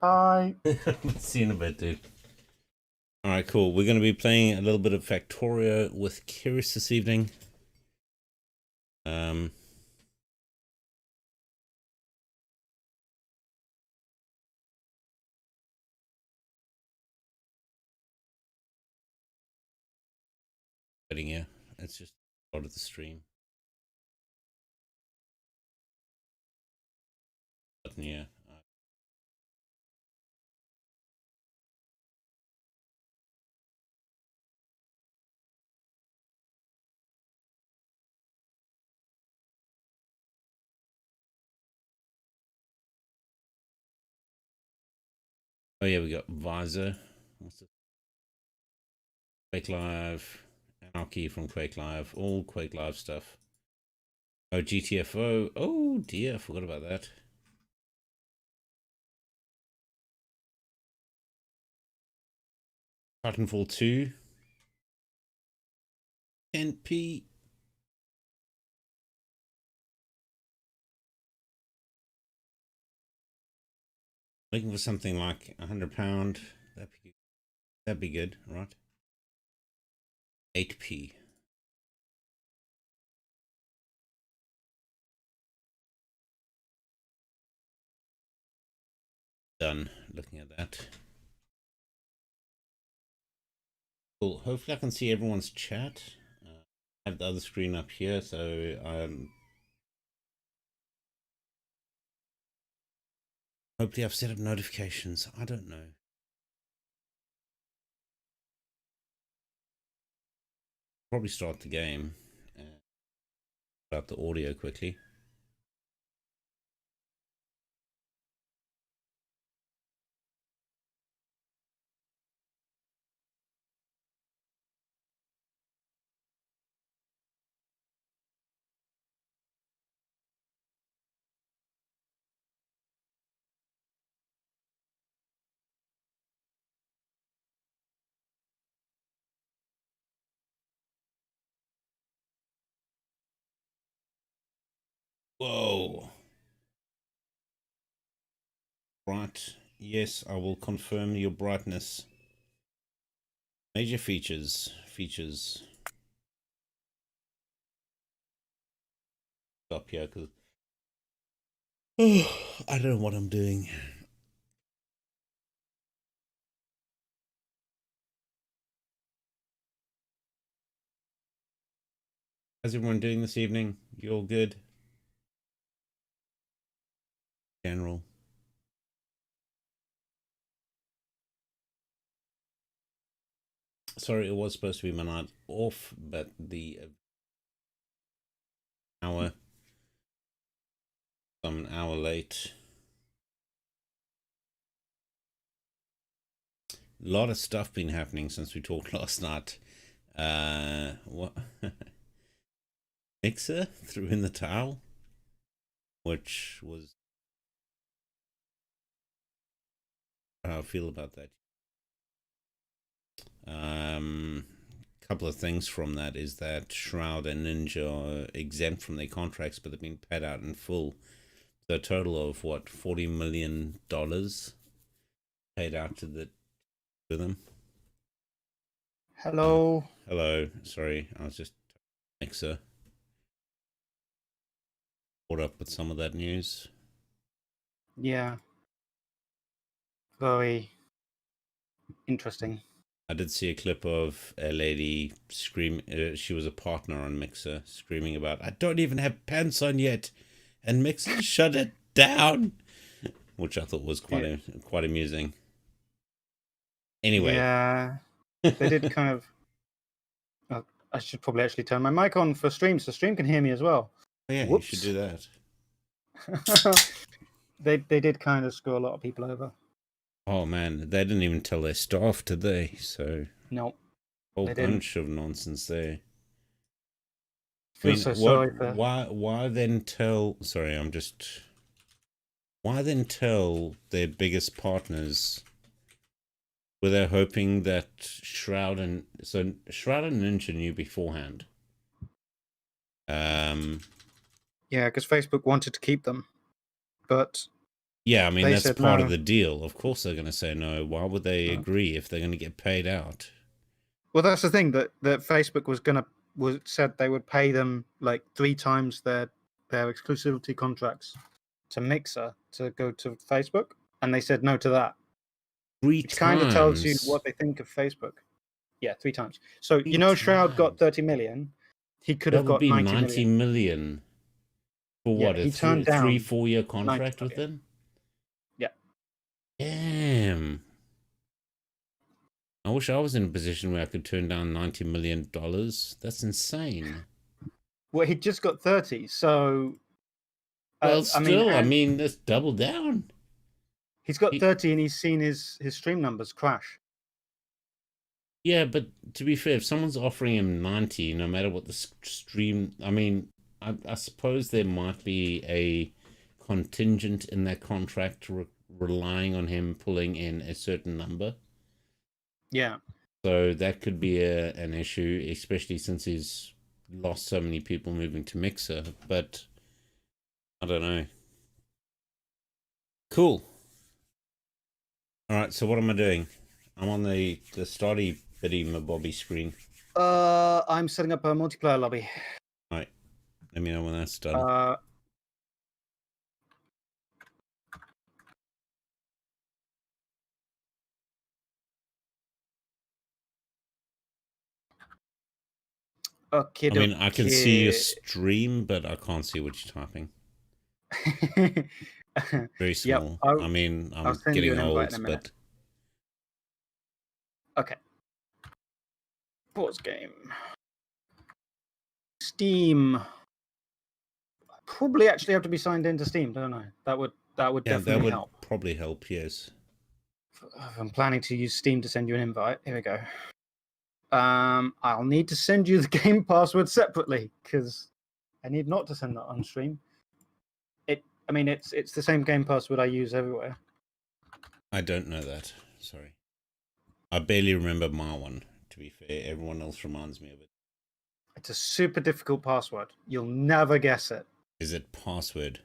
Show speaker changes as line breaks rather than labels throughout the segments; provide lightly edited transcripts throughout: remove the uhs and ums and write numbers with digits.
Hi.
See you in a bit, dude. All right, cool. We're going to be playing a little bit of Factorio with Kirrus this evening. Waiting here. It's just part of the stream. Button here. Oh yeah, we got Visor. What's it? Quake Live, Anarchy from Quake Live, all Quake Live stuff. Oh, GTFO. Oh dear, I forgot about that. Titanfall 2. 10p. Looking for something like £100. That'd be good, right? 8p. Done looking at that. Cool. Hopefully I can see everyone's chat. I have the other screen up here, so hopefully I've set up notifications. I don't know. Probably start the game and put out the audio quickly. Whoa. Bright. Yes, I will confirm your brightness. Major features. Stop here because I don't know what I'm doing. How's everyone doing this evening? You all good? General. Sorry, it was supposed to be my night off, but the hour. I'm an hour late. A lot of stuff been happening since we talked last night. What? Mixer threw in the towel, which was how I feel about that. Couple of things from that is that Shroud and Ninja are exempt from their contracts, but they've been paid out in full. So a total of what, $40 million paid out to them.
Hello.
Hello. Sorry, I was just Mixer. Caught up with some of that news.
Yeah. Very interesting.
I did see a clip of a lady scream. She was a partner on Mixer, screaming about, "I don't even have pants on yet," and Mixer shut it down, which I thought was quite amusing. Anyway,
yeah, they did kind of. I should probably actually turn my mic on for stream, so stream can hear me as well.
yeah,
Whoops.
you should do that.
They did kind of screw a lot of people over.
Oh man, they didn't even tell their staff, did they? So
no,
whole
they
bunch of nonsense there. I
Feel
mean,
so
what?
sorry for.
Why then tell? Sorry, Why then tell their biggest partners? Were they hoping that Shroud and Ninja knew beforehand?
Yeah, because Facebook wanted to keep them, but
Yeah, I mean,
They
that's
said
part of
no.
the deal. Of course they're going to say no. Why would they agree if they're going to get paid out?
Well, that's the thing that Facebook said they would pay them like 3 times their exclusivity contracts to Mixer to go to Facebook, and they said no to that,
Three
which kind of tells you
times.
what they think of Facebook. Yeah, 3 times. So
Three
Shroud got
times.
30 million. He could
That
have
would
got
be
90
90
million.
million. For
Yeah,
what, a
he turned
three,
down
4 year
90
contract with
million.
them?
Yeah.
Damn. I wish I was in a position where I could turn down $90 million. That's insane.
Well, he just got 30, so
Well,
I mean,
still, I
and
mean, that's double down.
he's got
He,
30 and he's seen his stream numbers crash.
yeah, but to be fair, if someone's offering him 90, no matter what the stream, I mean, I suppose there might be a contingent in that contract relying on him pulling in a certain number.
Yeah.
So that could be an issue, especially since he's lost so many people moving to Mixer. But I don't know. Cool. All right. So what am I doing? I'm on the starty bitty mabobby screen.
I'm setting up a multiplayer lobby.
All right. Let me know when that's done.
Okay.
I mean, I can see your stream, but I can't see what you're typing. Very small.
Yep,
I mean, I'm
I'll send you
getting
an invite
old,
in a minute.
but
Okay. Pause game. Steam. Probably actually have to be signed into Steam, don't I? That would definitely
that would
help.
probably help. Yes.
If I'm planning to use Steam to send you an invite. Here we go. I'll need to send you the game password separately because I need not to send that on stream. I mean, it's the same game password I use everywhere.
I don't know that. Sorry. I barely remember my one, to be fair. Everyone else reminds me of it.
It's a super difficult password. You'll never guess it.
Is it password?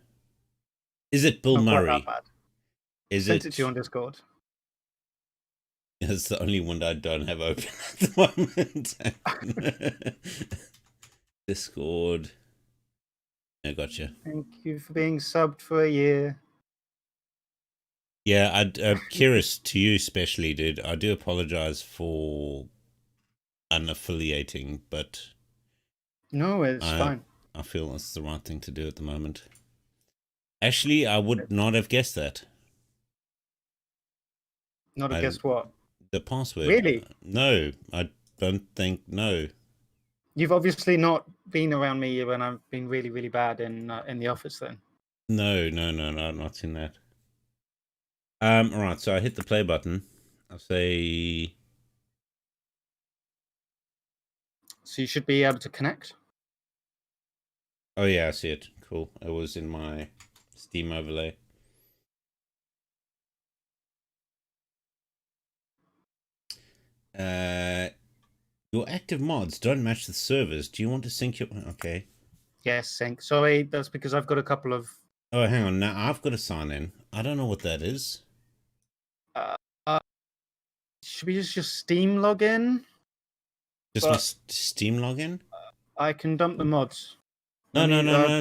Is it Bill
Not
Murray?
quite that bad.
Is
Sent
it?
it to you on Discord.
It's the only one I don't have open at the moment. Discord. I gotcha.
Thank you for being subbed for a year.
Yeah, Kirrus, to you especially, dude. I do apologize for unaffiliating, but
No, it's fine.
I feel it's the right thing to do at the moment. Actually, I would not have guessed that.
Not have guessed what?
The password.
Really?
No, I don't think. No.
You've obviously not been around me when I've been really, really bad in the office. Then.
No, I've not seen that. All right. So I hit the play button. I'll say.
So you should be able to connect.
Oh yeah, I see it. Cool. It was in my Steam overlay. Your active mods don't match the servers. Do you want to sync your... Okay.
Yes, sync. Sorry, that's because I've got a couple of...
Oh, hang on. Now I've got to sign in. I don't know what that is.
Should we just your Steam login?
Just my Steam login?
I can dump the mods.
No.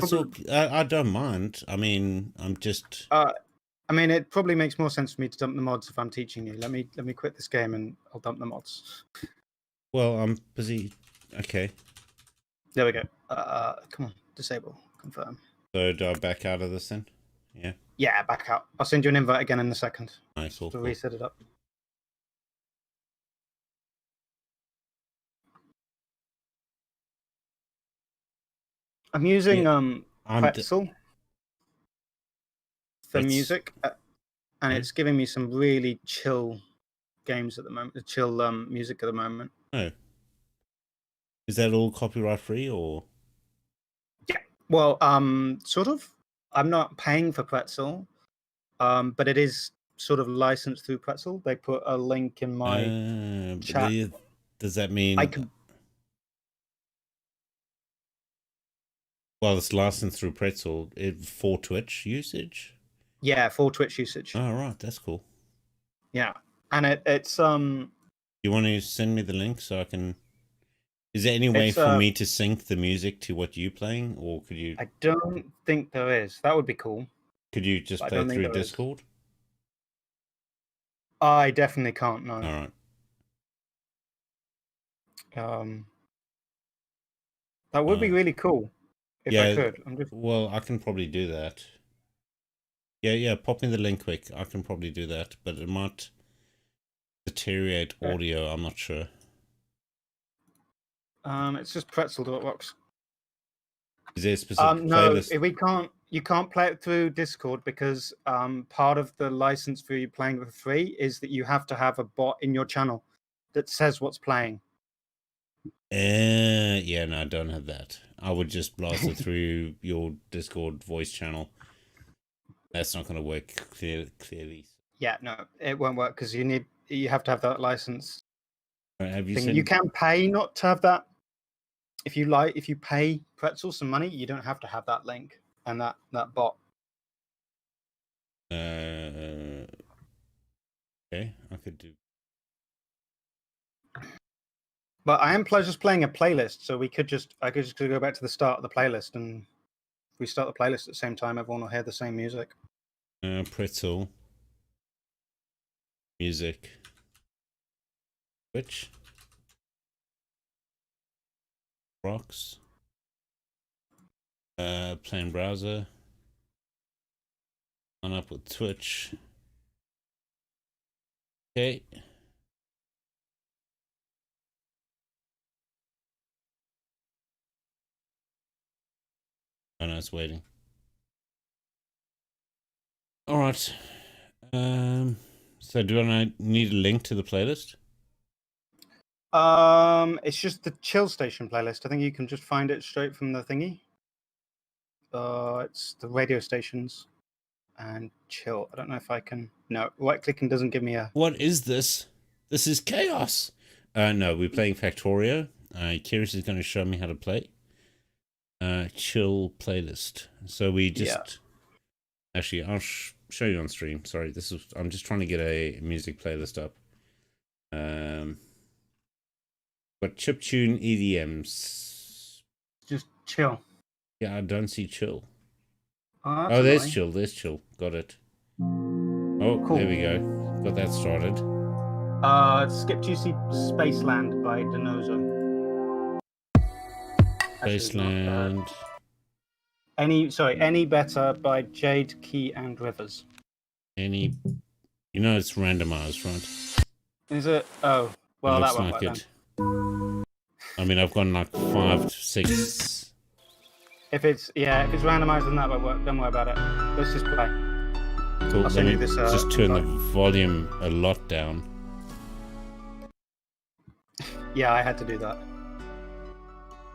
It's all, I don't mind. I mean, I'm just...
I mean, it probably makes more sense for me to dump the mods if I'm teaching you. Let me quit this game and I'll dump the mods.
Well, I'm busy. Okay.
There we go. Come on, disable, confirm.
So do I back out of this then? Yeah.
Yeah, back out. I'll send you an invite again in a second.
Nice. Cool.
Reset it up. I'm using Pretzel for music, and it's giving me some really chill games at the moment. Chill music at the moment.
Oh. Is that all copyright free or?
Yeah. Well, sort of. I'm not paying for Pretzel, but it is sort of licensed through Pretzel. They put a link in my chat.
Does that mean?
I can.
Well, it's licensed through Pretzel for Twitch usage.
Yeah, for Twitch usage.
Oh, right, that's cool.
Yeah, and it's
You want to send me the link so I can? Is there any way
It's,
for me to sync the music to what you're playing, or could you?
I don't think there is. That would be cool.
Could you just
I
play
don't
it
think
through
there is.
Discord?
I definitely can't. No.
All right.
That would be really cool if I
Yeah.
could. I'm just
Well, I can probably do that. Yeah. Pop me the link quick. I can probably do that, but it might deteriorate audio. I'm not sure.
It's just pretzel.rocks.
Is there a specific
No,
playlist?
we can't. You can't play it through Discord because part of the license for you playing for free is that you have to have a bot in your channel that says what's playing.
Yeah, no, I don't have that. I would just blast it through your Discord voice channel. That's not going to work clearly.
Yeah, no, it won't work because you have to have that license.
Have you
thing.
seen?
You can pay not to have that. If you pay Pretzel some money, you don't have to have that link and that bot.
Okay, I could do.
But I am just playing a playlist, so I could just go back to the start of the playlist, and if we start the playlist at the same time, everyone will hear the same music.
Pretzel music. Which rocks? Playing browser. On up with Twitch. Okay. Oh no, it's waiting. All right. So do I need a link to the playlist?
It's just the Chill Station playlist. I think you can just find it straight from the thingy. It's the radio stations and Chill. I don't know if I can. No, right clicking doesn't give me a.
What is this? This is chaos. No, we're playing Factorio. Kirrus is going to show me how to play. Chill playlist. So we just actually I'll show you on stream. Sorry, I'm just trying to get a music playlist up. But chiptune EDMs.
Just Chill.
Yeah, I don't see Chill.
Oh,
there's
annoying.
Chill. There's Chill. Got it. Oh, cool. There we go. Got that started.
Skip Juicy Spaceland by Denozo.
Spaceland.
Any Better by Jade, Key, and Rivers.
You know it's randomized, right?
Is it? Oh, well, that won't work
then. I mean, I've gone like 5 to 6.
If it's randomized, then that won't work. Don't worry about it. Let's just play.
Cool. Let me just turn the volume a lot down.
Yeah, I had to do that.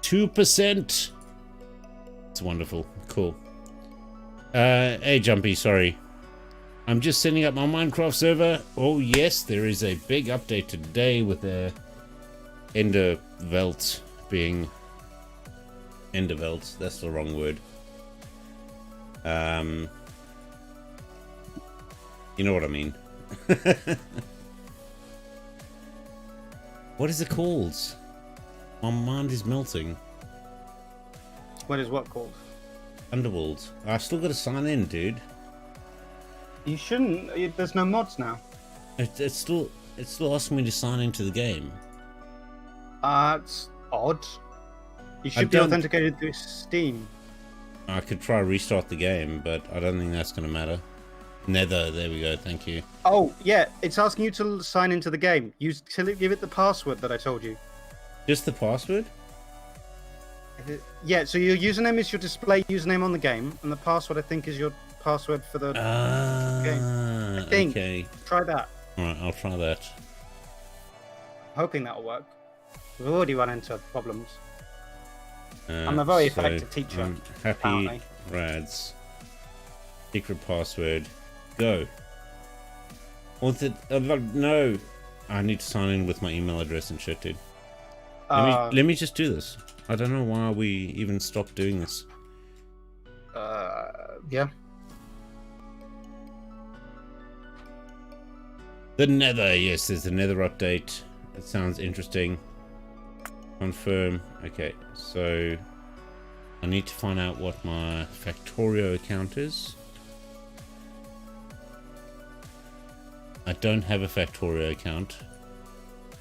2%. It's wonderful. Cool. Hey, Jumpy, sorry. I'm just setting up my Minecraft server. Oh, yes, there is a big update today with the Endervelt being... Endervelt, that's the wrong word. You know what I mean. What is it called? My mind is melting.
What is what called?
Underworld. I still got to sign in, dude.
You shouldn't. There's no mods now.
It's still asking me to sign into the game.
It's odd. You should be authenticated through Steam.
I could try restart the game, but I don't think that's going to matter. Nether, there we go. Thank you.
Oh yeah, it's asking you to sign into the game. Give it the password that I told you.
Just the password?
Yeah, so your username is your display username on the game, and the password I think is your password for the game. I think.
Okay.
Try that.
Alright, I'll try that.
Hoping that'll work. We've already run into problems. I'm a very effective teacher.
Happy
apparently.
Rads. Secret password. Go. No. I need to sign in with my email address and shit, dude. Let me just do this. I don't know why we even stopped doing this.
Yeah.
The Nether, yes, there's the Nether update. That sounds interesting. Confirm. Okay, so I need to find out what my Factorio account is. I don't have a Factorio account.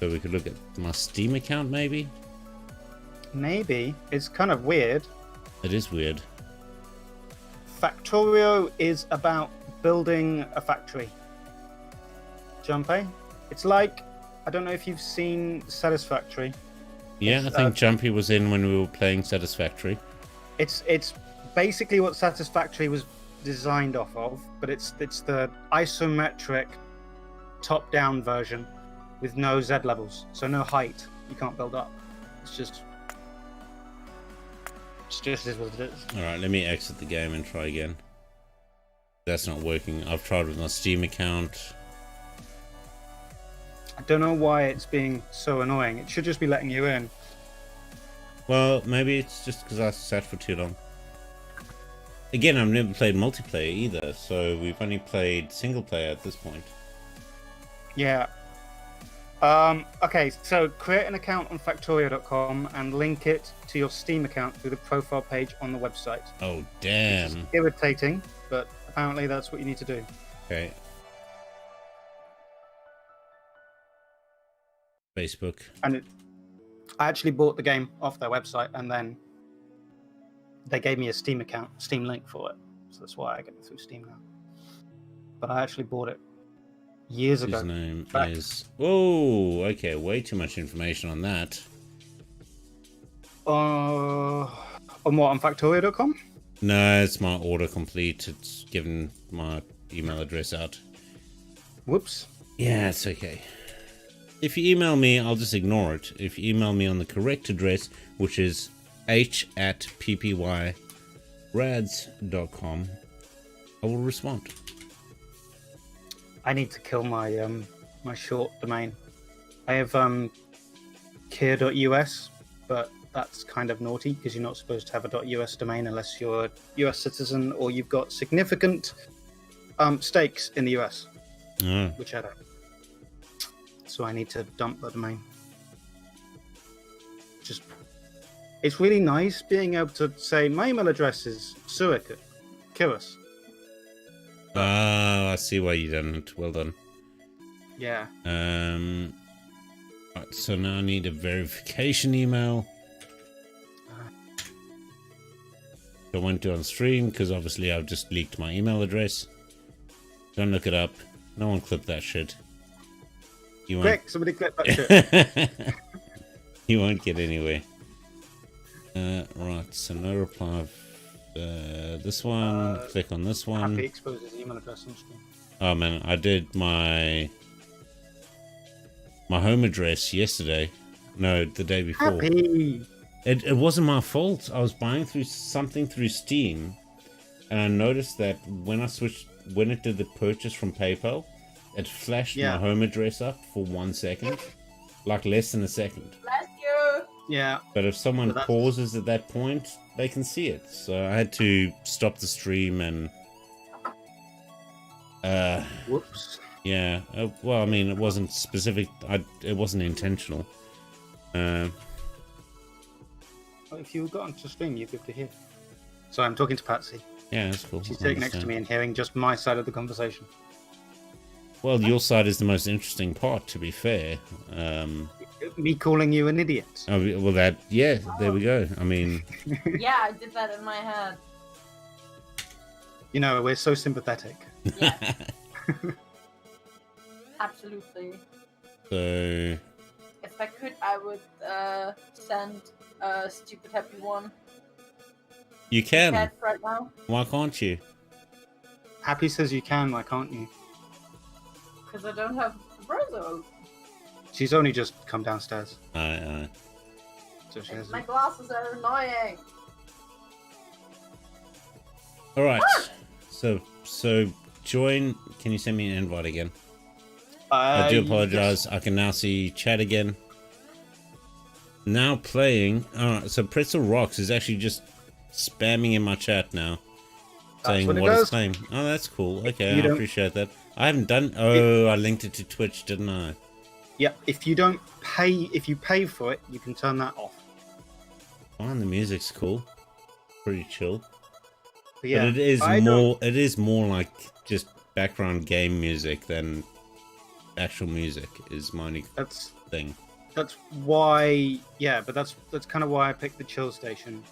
So we could look at my Steam account, maybe?
Maybe. It's kind of weird.
It is weird.
Factorio is about building a factory. Jumpy? It's like, I don't know if you've seen Satisfactory.
Yeah, I think Jumpy was in when we were playing Satisfactory.
It's basically what Satisfactory was designed off of, but it's the isometric top-down version with no Z levels, so no height. You can't build up. It's just is what it is.
All right, let me exit the game and try again. That's not working. I've tried with my Steam account.
I don't know why it's being so annoying. It should just be letting you in.
Well, maybe it's just because I sat for too long. Again, I've never played multiplayer either, so we've only played single player at this point.
Yeah. Okay, so create an account on Factorio.com and link it to your Steam account through the profile page on the website.
Oh, damn.
It's irritating, but apparently that's what you need to do.
Okay. Facebook.
And I actually bought the game off their website, and then they gave me a Steam account, Steam link for it. So that's why I get it through Steam now. But I actually bought it years ago.
His name is... Oh, okay. Way too much information on that.
On what? On Factorio.com?
No, it's my autocomplete. It's given my email address out.
Whoops.
Yeah, it's okay. If you email me, I'll just ignore it. If you email me on the correct address, which is h@ppyrads.com, I will respond.
I need to kill my my short domain. I have Kirrus, but that's kind of naughty because you're not supposed to have a .us domain unless you're a US citizen or you've got significant stakes in the US, which I don't. So I need to dump the domain. It's really nice being able to say my email address is Kirrus.
Ah, I see why you done it. Well done.
Yeah.
Right, so now I need a verification email. I won't do on stream because obviously I've just leaked my email address. Don't look it up. No one clip that shit. You won't...
Quick, somebody clip that shit.
You won't get anywhere. Right, so no reply. This one, click on this one.
Happy exposes email address on stream.
Oh man, I did my home address yesterday. No, the day before.
Happy.
It wasn't my fault. I was buying something through Steam, and I noticed that when it did the purchase from PayPal, it flashed my home address up for 1 second, like less than a second.
Bless you.
Yeah.
But if someone pauses at that point, they can see it. So I had to stop the stream and...
Whoops.
Yeah. Well, I mean, it wasn't specific. It wasn't intentional.
Well, if you got onto stream, you'd be able to hear. So I'm talking to Patsy.
Yeah, that's cool.
She's sitting next to me and hearing just my side of the conversation.
Well, your side is the most interesting part, to be fair.
Me calling you an idiot.
Oh, well, there we go. I mean...
Yeah, I did that in my head.
You know, we're so sympathetic.
Yeah. Absolutely.
So...
If I could, I would send a stupid happy one.
You can.
Right now.
Why can't you?
Happy says you can, why can't you?
Because I don't have the browser open.
She's only just come downstairs.
Aye.
So she has
My glasses are annoying.
Alright. So join. Can you send me an invite again? I do apologize. Yes. I can now see chat again. Now playing. Alright, so Pretzel Rocks is actually just spamming in my chat now. Saying what it's playing. Oh, that's cool. Okay, I appreciate that. I haven't done. Oh, I linked it to Twitch, didn't I?
Yeah, if you pay for it, you can turn that off.
Oh, the music's cool. Pretty chill.
But yeah,
but it is more like just background game music than actual music is my only thing.
That's why, yeah, but that's kind of why I picked the chill station,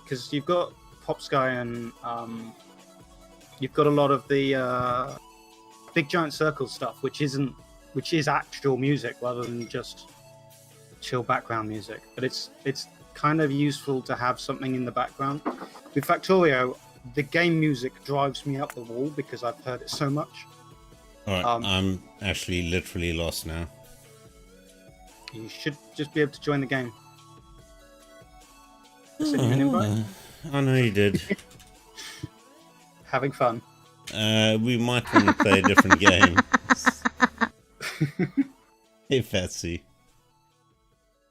because you've got Pop Sky and you've got a lot of the Big Giant Circle stuff, which is actual music rather than just chill background music. But it's kind of useful to have something in the background. With Factorio, the game music drives me up the wall because I've heard it so much.
All right, I'm actually literally lost now.
You should just be able to join the game. Send you an invite.
I know you did.
Having fun.
We might want to play a different game. Hey, Fatsy.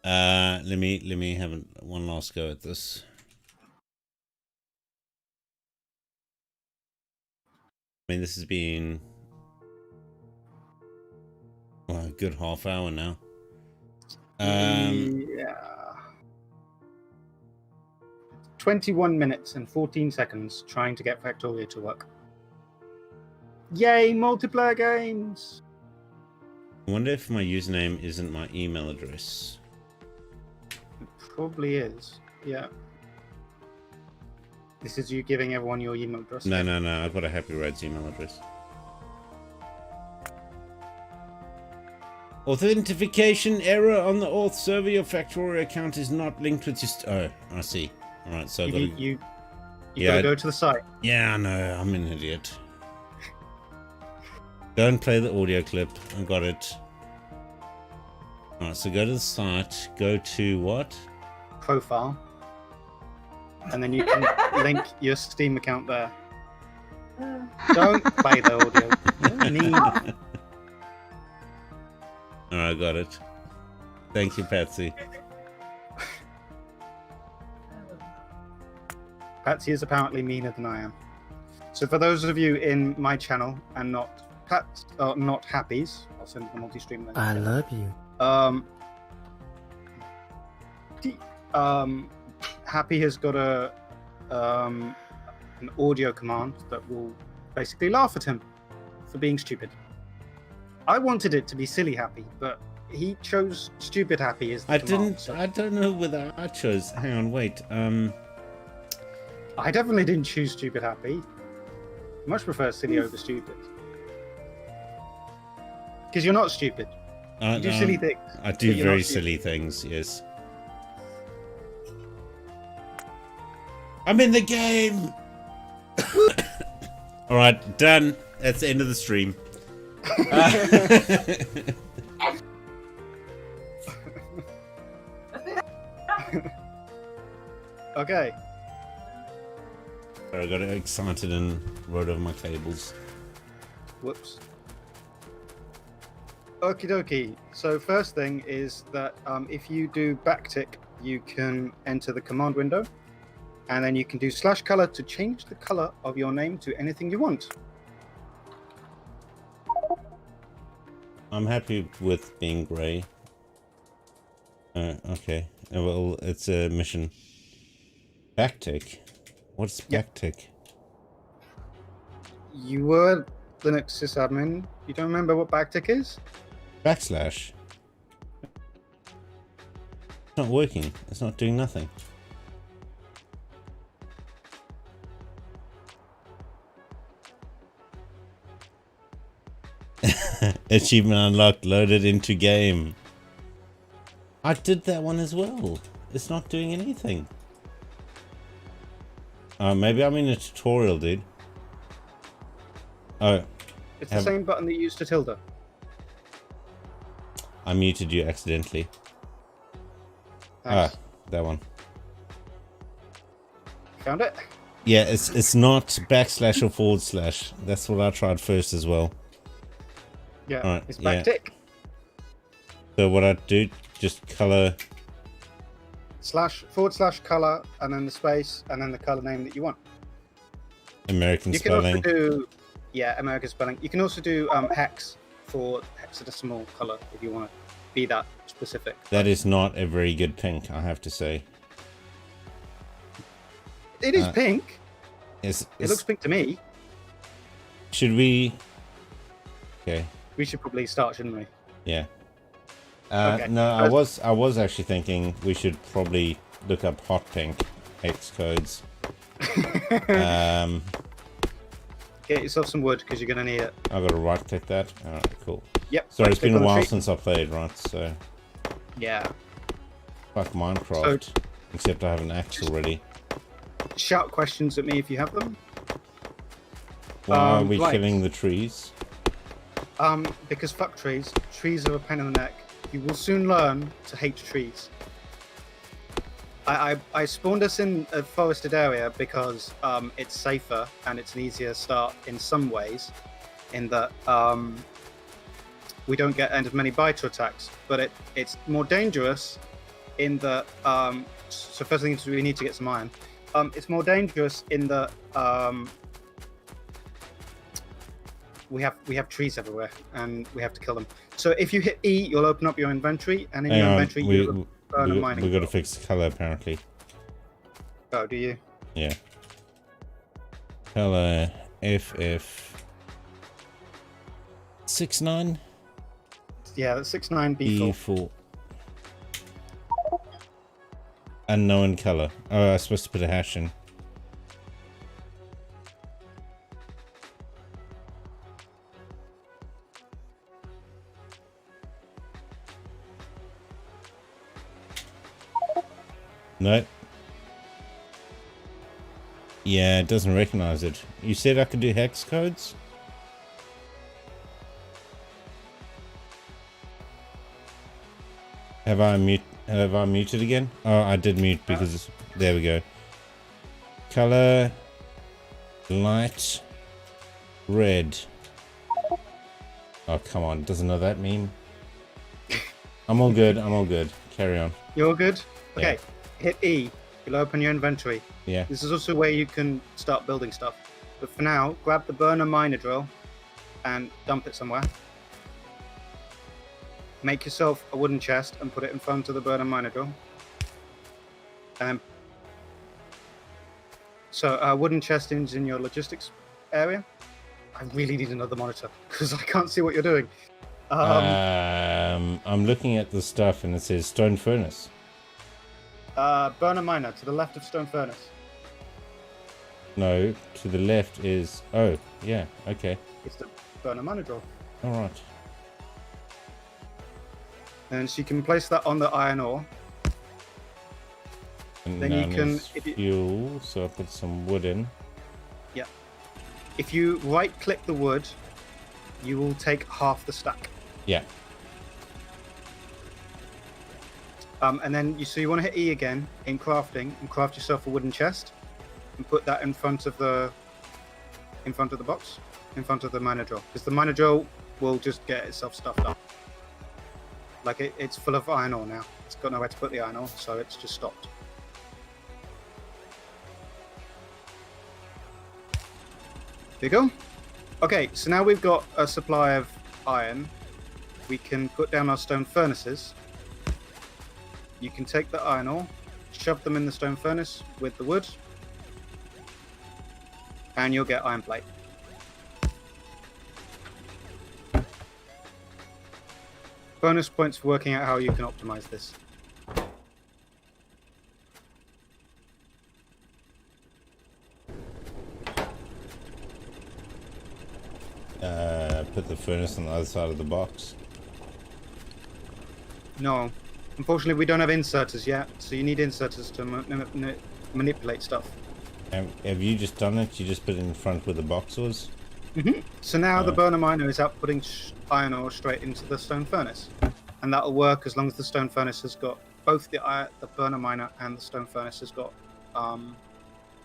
Let me have one last go at this. I mean, this has been a good half hour now.
Yeah. 21 minutes and 14 seconds trying to get Factorio to work. Yay, multiplayer games!
I wonder if my username isn't my email address.
It probably is, yeah. This is you giving everyone your email address?
No, I've got a Happy Roads email address. Authentication error on the auth server. Your Factorio account is not linked with just. Oh, I see. All right, so
you gotta go to the site.
Yeah, I know. I'm an idiot. Go and play the audio clip. I got it. All right, so go to the site. Go to what?
Profile. And then you can link your Steam account there. Don't play the audio. You need it.
Alright, got it. Thank you, Patsy.
Patsy is apparently meaner than I am. So for those of you in my channel and not Happy's, I'll send the multi-stream link.
I love you.
Happy has got an audio command that will basically laugh at him for being stupid. I wanted it to be silly Happy, but he chose stupid Happy as the command, so.
I don't know whether I chose. Hang on, wait.
I definitely didn't choose stupid Happy. I much prefer silly over stupid. Because you're not stupid. You do silly things.
I do very silly things, yes. I'm in the game! Alright, done. That's the end of the stream.
Okay.
I got excited and wrote over my cables.
Whoops. Okie dokie. So first thing is that if you do backtick, you can enter the command window, and then you can do /color to change the color of your name to anything you want.
I'm happy with being grey. Okay. Well, it's a mission. Backtick? What's backtick?
You were Linux sysadmin. You don't remember what backtick is?
Backslash. It's not working. It's not doing nothing. Achievement unlocked, loaded into game. I did that one as well. It's not doing anything. Maybe I'm in a tutorial, dude. Oh.
It's the same button that you used to tilde.
I muted you accidentally.
Thanks.
That one.
Found it?
Yeah, it's not backslash or /. That's what I tried first as well.
Yeah,
right,
it's backtick.
So what I do, just color
/color and then the space and then the color name that you want.
American
You can
spelling.
also do Yeah, American spelling. You can also do hex for hexadecimal color if you want to be that specific.
That is not a very good pink, I have to say.
It is pink.
It
looks pink to me.
Should we? Okay.
We should probably start, shouldn't we?
Yeah.
Okay.
No, I was actually thinking we should probably look up hot pink hex codes.
Get yourself some wood because you're gonna need it.
I've got to right click that. Alright, cool.
Yep.
Sorry, it's been a while
tree.
since I played, right? So.
Yeah.
Fuck Minecraft. Except I have an axe already.
Shout questions at me if you have them.
Why are we killing the trees?
Because fuck trees. Trees are a pain in the neck. You will soon learn to hate trees. I spawned us in a forested area because it's safer and it's an easier start in some ways, in that we don't get as many biter attacks, but it's more dangerous in that so first thing is we need to get some iron. It's more dangerous in that we have trees everywhere and we have to kill them. So if you hit E, you'll open up your inventory, and in your inventory you'll burn a mining.
We've got to fix the color apparently.
Oh, do you?
Yeah. Color FF 69.
Yeah, that's 69B4.
B4. Unknown color. Oh, I was supposed to put a hash in. No. Yeah, it doesn't recognize it. You said I could do hex codes? Have I muted again? Oh, I did mute because there we go. Color light red. Oh, come on. Doesn't know that meme. I'm all good. I'm all good. Carry on.
You're all good? Okay.
Yeah.
Hit E. You'll open your inventory.
Yeah.
This is also where you can start building stuff. But for now, grab the burner miner drill and dump it somewhere. Make yourself a wooden chest and put it in front of the burner miner drill. And so a wooden chest is in your logistics area. I really need another monitor because I can't see what you're doing.
I'm looking at the stuff and it says stone furnace.
Burner miner to the left of stone furnace.
No, to the left is... Oh, yeah, okay.
It's the burner miner drill.
Alright.
And so you can place that on the iron ore.
And
then you can...
fuel, so I put some wood in.
Yeah. If you right-click the wood, you will take half the stack.
Yeah.
And then you want to hit E again in crafting and craft yourself a wooden chest and put that in front of the box, in front of the miner drill, because the miner drill will just get itself stuffed up. Like it's full of iron ore now. It's got nowhere to put the iron ore, so it's just stopped. There you go. Okay, so now we've got a supply of iron. We can put down our stone furnaces. You can take the iron ore, shove them in the stone furnace with the wood, and you'll get iron plate. Bonus points for working out how you can optimize this.
Put the furnace on the other side of the box.
No. Unfortunately, we don't have inserters yet, so you need inserters to manipulate stuff.
Have you just done it? You just put it in front where the box was?
Mm-hmm. So now the burner miner is outputting iron ore straight into the stone furnace. And that'll work as long as the stone furnace has got both the burner miner and the stone furnace has got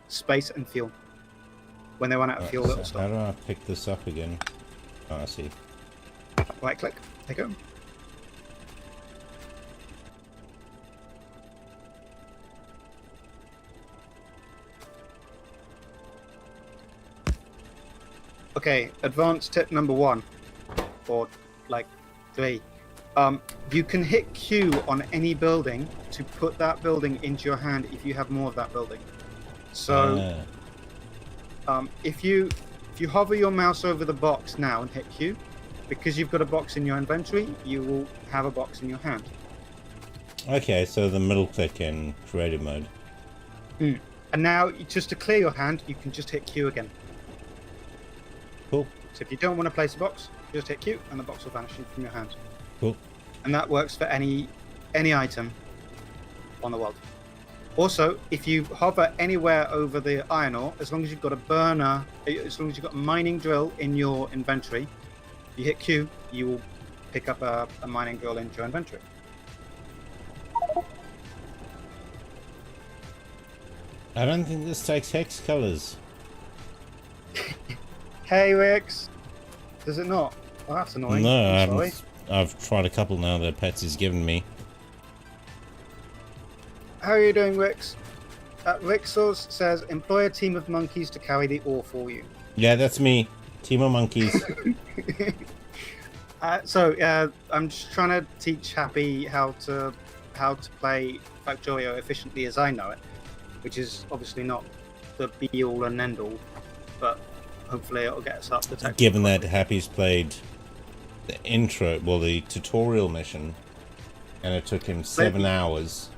space and fuel. When they run out of fuel, it'll stop.
How do I pick this up again? Oh, I see.
Right click. There you go. Okay, advanced tip number 1, or like 3. You can hit Q on any building to put that building into your hand if you have more of that building. So, if you hover your mouse over the box now and hit Q, because you've got a box in your inventory, you will have a box in your hand.
Okay, so the middle click in creative mode.
And now, just to clear your hand, you can just hit Q again.
Cool.
So if you don't want to place a box, just hit Q and the box will vanish from your hand.
Cool.
And that works for any item on the world. Also, if you hover anywhere over the iron ore, as long as you've got a burner, as long as you've got a mining drill in your inventory, you hit Q, you will pick up a mining drill into your inventory.
I don't think this takes hex colors.
Hey, Rix. Does it not? Oh, that's annoying.
No, I
I'm sorry.
haven't. I've tried a couple now that Patsy's given me.
How are you doing, Rix? Rixos says, employ a team of monkeys to carry the ore for you.
Yeah, that's me. Team of monkeys.
I'm just trying to teach Happy how to play Factorio efficiently as I know it, which is obviously not the be-all and end-all, but hopefully it'll get us up the technical.
Given that Happy's played the intro, well, the tutorial mission, and it took him 7 hours.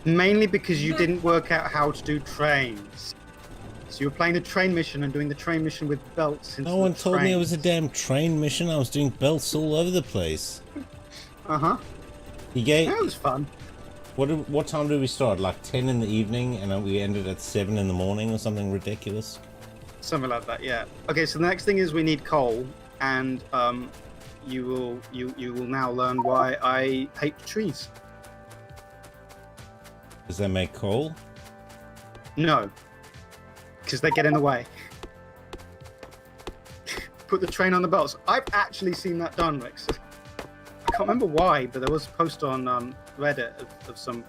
Mainly because you didn't work out how to do trains. So you were playing the train mission and doing the train mission with belts.
No one told me it was a damn train mission. I was doing belts all over the place.
Uh-huh. That was fun.
What time did we start? Like 10 in the evening, and then we ended at 7 in the morning or something ridiculous?
Something like that, yeah. Okay, so the next thing is we need coal, and you will now learn why I hate trees.
Does that make coal?
No, because they get in the way. Put the train on the belts. I've actually seen that done, Rix. I can't remember why, but there was a post on Reddit of some.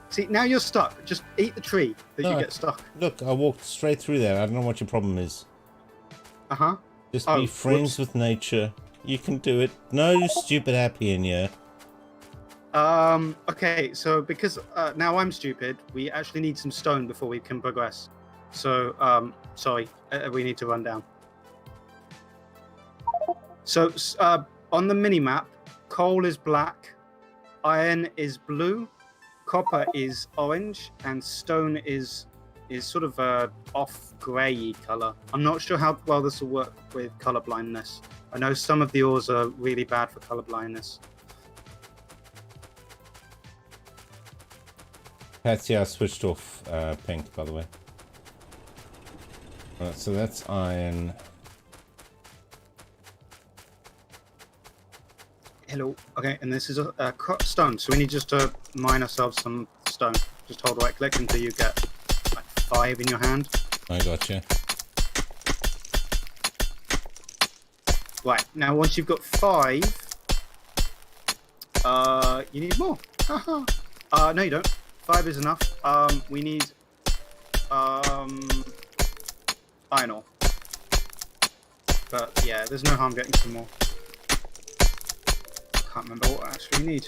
See, now you're stuck. Just eat the tree that you get stuck.
Look, I walked straight through there. I don't know what your problem is.
Uh-huh.
Just be friends with nature. You can do it. No stupid Happy in here.
Okay, so because now I'm stupid, we actually need some stone before we can progress. So, sorry, we need to run down. So, on the mini-map, coal is black, iron is blue, copper is orange, and stone is sort of a off grey colour. I'm not sure how well this will work with colour blindness. I know some of the ores are really bad for colour blindness.
Patsy, I switched off pink, by the way. Alright, so that's iron.
Hello. Okay, and this is a stone, so we need just to mine ourselves some stone. Just hold right click until you get like 5 in your hand.
I gotcha.
Right, now once you've got 5, you need more. No you don't. 5 is enough. We need iron ore. But yeah, there's no harm getting some more. Can't remember what I actually need.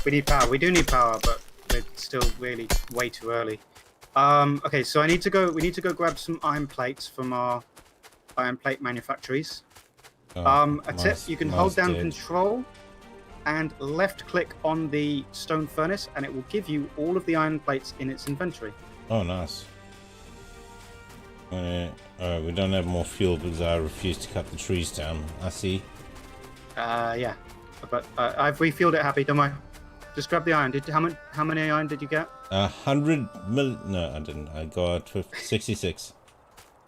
We need power. We do need power, but we're still really way too early. Okay, so we need to go grab some iron plates from our iron plate manufactories. A tip, you can hold down control and left click on the stone furnace and it will give you all of the iron plates in its inventory.
Oh, nice. Alright, we don't have more fuel because I refuse to cut the trees down. I see.
Yeah. But I've refilled it, Happy, don't worry. Just grab the iron. How many iron did you get?
100 million. No, I didn't. I got 66.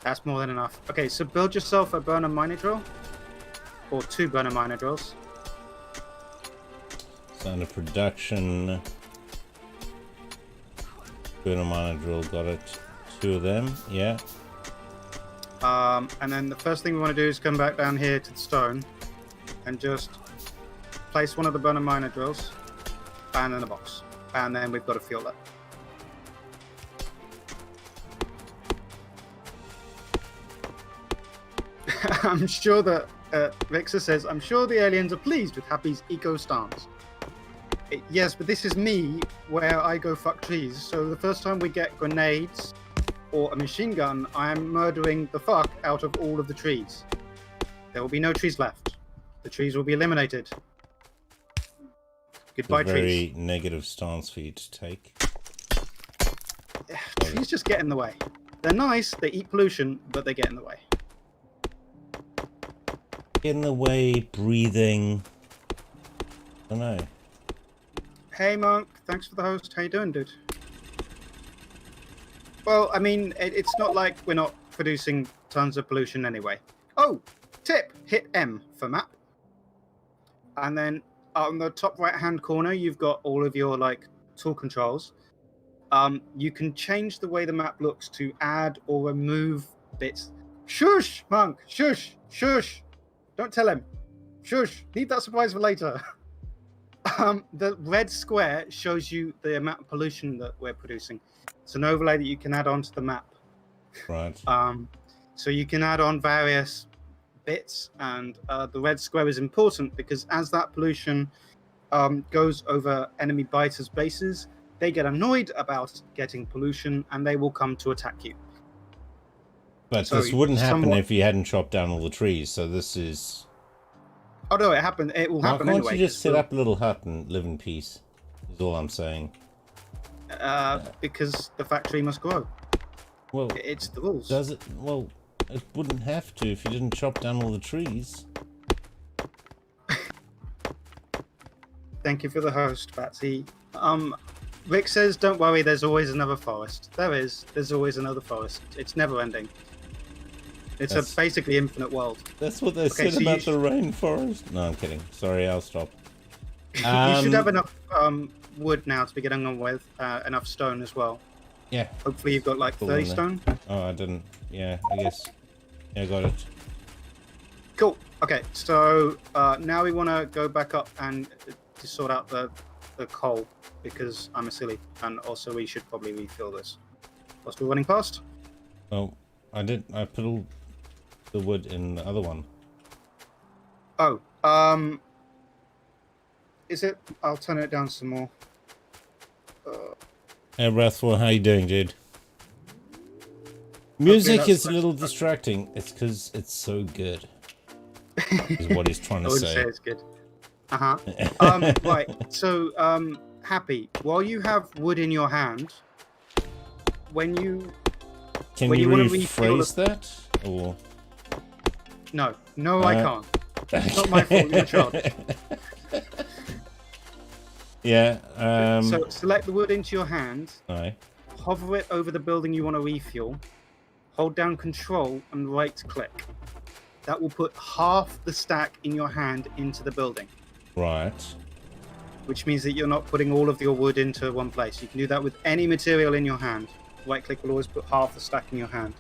That's more than enough. Okay, so build yourself a burner miner drill. Or 2 burner miner drills.
It's under production. Burner miner drill, got it. 2 of them, yeah.
And then the first thing we want to do is come back down here to the stone and just place one of the burner miner drills and then a box. And then we've got to fuel it. I'm sure that Rixa says, I'm sure the aliens are pleased with Happy's eco stance. Yes, but this is me where I go fuck trees. So the first time we get grenades or a machine gun, I am murdering the fuck out of all of the trees. There will be no trees left. The trees will be eliminated. Goodbye,
a very
trees.
negative stance for you to take.
Trees just get in the way. They're nice, they eat pollution, but they get in the way.
In the way, breathing. I don't know.
Hey, Monk. Thanks for the host. How you doing, dude? Well, I mean, it's not like we're not producing tons of pollution anyway. Oh, tip. Hit M for map. And then on the top right-hand corner, you've got all of your, like, tool controls. You can change the way the map looks to add or remove bits. Shush, Monk. Shush. Shush. Don't tell him. Shush. Leave that surprise for later. The red square shows you the amount of pollution that we're producing. It's an overlay that you can add onto the map.
Right.
So you can add on various bits, and the red square is important because as that pollution goes over enemy biters' bases, they get annoyed about getting pollution and they will come to attack you.
But
So
this wouldn't happen
somewhat-
if you hadn't chopped down all the trees, so this is...
Oh no, it happened. It will
Why
happen
can't
anyway.
you just set up a little hut and live in peace? Is all I'm saying.
Because the factory must grow.
Well,
It's the rules.
does it? Well, it wouldn't have to if you didn't chop down all the trees.
Thank you for the host, Batsy. Rick says, don't worry, there's always another forest. There is. There's always another forest. It's never ending. It's
That's-
a basically infinite world.
That's what they
Okay,
said
so
about
you
the rainforest. No, I'm kidding. Sorry, I'll stop.
You should have enough wood now to be getting on with, enough stone as well.
Yeah.
Hopefully you've got like
Cool
30
on there.
stone.
Oh, I didn't. Yeah, I guess. Yeah, I got it.
Cool. Okay, so now we want to go back up and to sort out the coal because I'm a silly, and also we should probably refill this. Whilst we're running past.
Oh, I did. I put all the wood in the other one.
Oh, is it? I'll turn it down some more.
Hey, Wrathful, how you doing, dude? Music
that's
is a little distracting. It's because it's so good. Is what he's trying
I
to
wouldn't say
say.
it's good. Right. So, Happy, while you have wood in your hand, when you
Can
when
you
you wanna refill
rephrase that? Or
no, I can't. It's not
okay.
my fault. You're in charge.
Yeah.
So select the wood into your hand,
Aye.
hover it over the building you want to refuel, hold down Control and right-click. That will put half the stack in your hand into the building,
Right.
which means that you're not putting all of your wood into one place. You can do that with any material in your hand. Right-click will always put half the stack in your hand.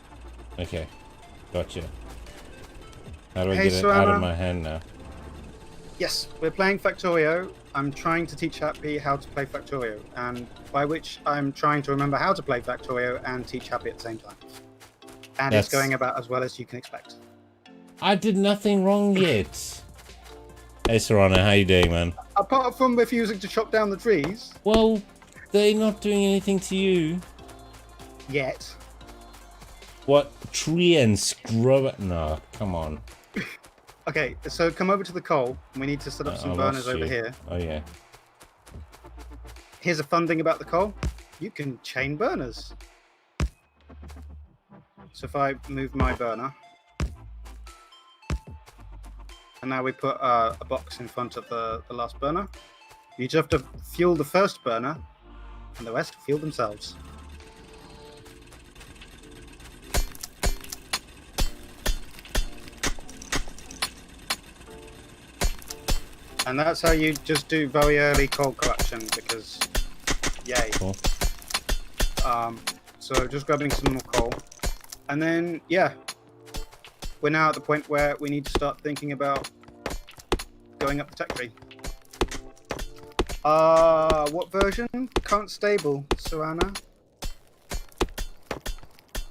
Okay. Gotcha. How do I
Hey,
get it out of
Surrannah.
my hand now?
Yes, we're playing Factorio. I'm trying to teach Happy how to play Factorio, and by which I'm trying to remember how to play Factorio and teach Happy at the same time. And it's
That's-
going about as well as you can expect.
I did nothing wrong yet. Hey, Surrannah, how you doing, man?
Apart from refusing to chop down the trees,
Well, they're not doing anything to you.
yet.
What? Tree and scrub it? No, come on.
Okay, so come over to the coal. We need to set up
I
some
lost
burners over
you.
here.
Oh, yeah.
Here's a fun thing about the coal. You can chain burners. So if I move my burner, and now we put a box in front of the last burner, you just have to fuel the first burner, and the rest fuel themselves. And that's how you just do very early coal collection, because yay.
Cool.
So just grabbing some more coal. And then, yeah, we're now at the point where we need to start thinking about going up the tech tree. What version? Current stable, Surrannah.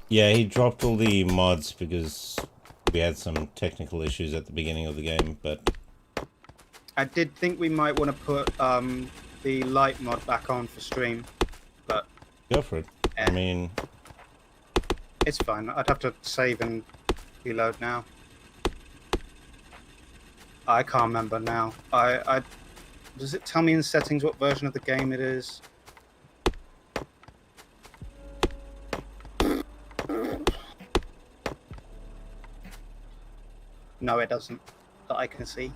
Yeah, he dropped all the mods because We had some technical issues at the beginning of the game, but
I did think we might want to put the light mod back on for stream, but
go for it.
Yeah.
I mean,
it's fine. I'd have to save and reload now. I can't remember now. Does it tell me in settings what version of the game it is? No, it doesn't. That I can see.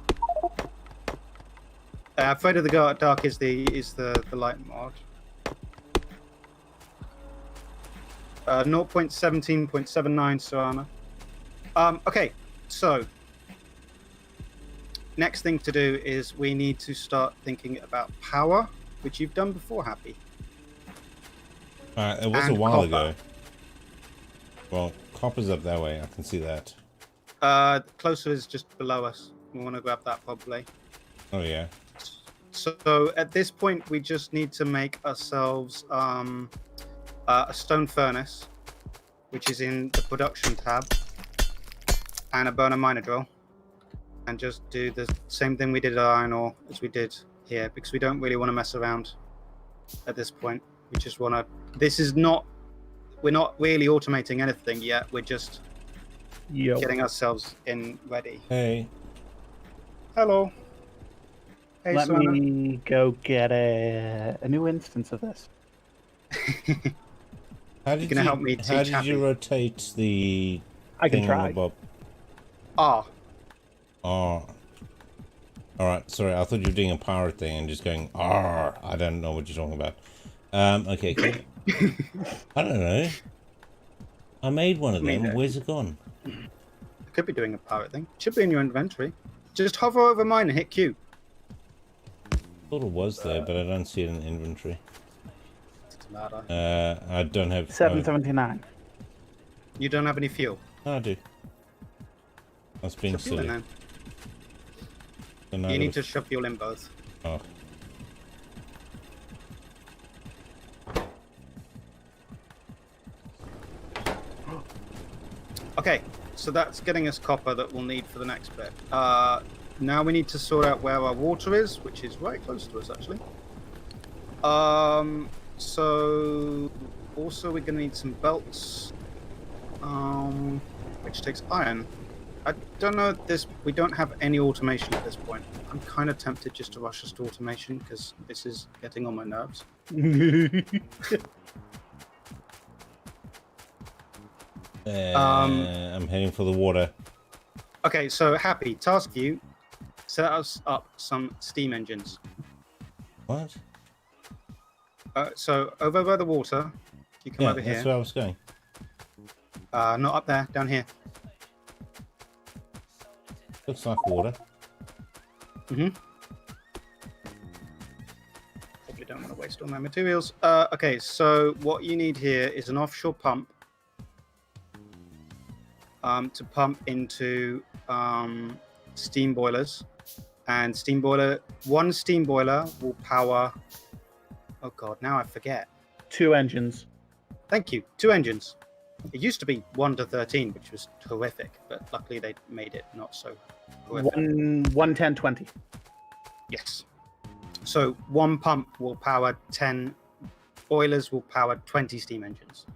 Afraid of the Dark is the light mod. 0.17.79 Surrannah. Okay, so next thing to do is we need to start thinking about power, which you've done before, Happy.
it was
And
a while
copper.
ago. Well, copper's up that way. I can see that.
Closer is just below us. We want to grab that probably.
Oh yeah.
So at this point, we just need to make ourselves a stone furnace, which is in the production tab, and a burner miner drill, and just do the same thing we did at iron ore as we did here, because we don't really want to mess around at this point. We just want to. This is not. We're not really automating anything yet. We're just getting ourselves in ready.
Hey.
Hello. Hey,
Let
Surrannah.
me go get a new instance of this.
How did
gonna help me
How
teach
did
Happy?
you rotate the
I can
thing
try.
above?
Ah,
Oh. Alright, sorry, I thought you were doing a power thing and just going, "Arr." I don't know what you're talking about. Okay, cool. I don't know. I made one of
Me
them.
neither.
Where's it gone?
I could be doing a pirate thing. Should be in your inventory. Just hover over mine and hit Q.
Thought it was there, but I don't see it in the inventory.
Doesn't matter.
I don't have...
779.
You don't have any fuel.
I do. I was being
Shove fuel in
silly.
then.
So now
You
I
need
gotta-
to shove fuel in both.
Oh.
Okay, so that's getting us copper that we'll need for the next bit. Now we need to sort out where our water is, which is right close to us actually. So also we're gonna need some belts, which takes iron. I don't know if this. We don't have any automation at this point. I'm kind of tempted just to rush us to automation because this is getting on my nerves.
I'm heading for the water.
Okay, so Happy, task you, set us up some steam engines.
What?
So over by the water, you come
Yeah,
over
that's
here.
where I was going.
Not up there, down here.
Looks like water.
Probably don't want to waste all my materials. Okay, so what you need here is an offshore pump to pump into steam boilers, and one steam boiler will power. Oh god, now I forget.
2 engines.
Thank you. 2 engines. It used to be 1 to 13, which was horrific, but luckily they made it not so horrific.
110, 20.
Yes. So one pump will power 10 boilers, will power 20 steam engines.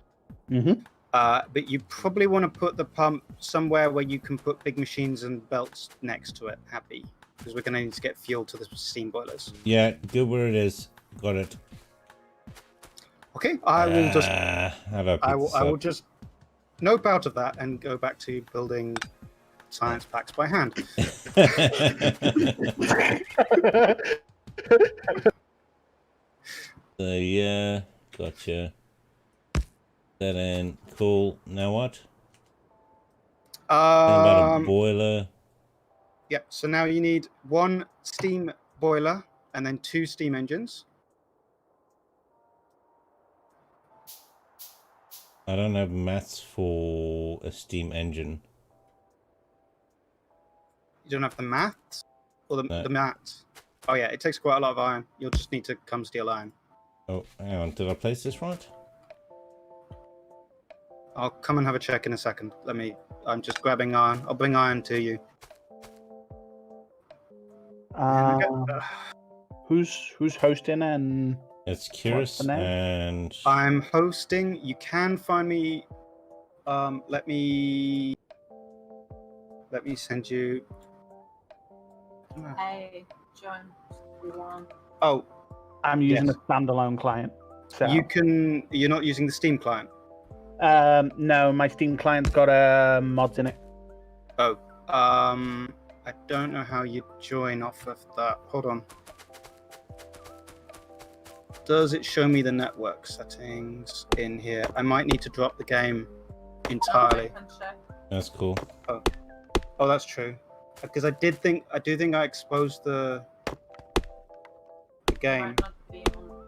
Mm-hmm.
But you probably want to put the pump somewhere where you can put big machines and belts next to it, Happy, because we're going to need to get fuel to the steam boilers.
Yeah, good where it is. Got it.
Okay, I will just
How do I pick
I
this
will
up?
just nope out of that and go back to building science packs by hand.
So yeah, gotcha. That in. Cool. Now what? How about a boiler?
Yep. So now you need 1 steam boiler and then 2 steam engines.
I don't have maths for a steam engine.
You don't have the mats or
No.
the mats. Oh yeah, it takes quite a lot of iron. You'll just need to come steal iron.
Oh, hang on. Did I place this right?
I'll come and have a check in a second. I'm just grabbing iron. I'll bring iron to you.
Who's hosting and
It's
what's
Kirrus
the name?
and
I'm hosting. You can find me. Let me send you.
I joined the one.
Oh,
I'm using
Yes.
a standalone client. So
You're not using the Steam client.
no, my Steam client's got mods in it.
Oh, I don't know how you join off of that. Hold on. Does it show me the network settings in here? I might need to drop the game entirely.
I can check.
that's cool.
Oh, that's true. Because I do think I exposed the game.
Might not be on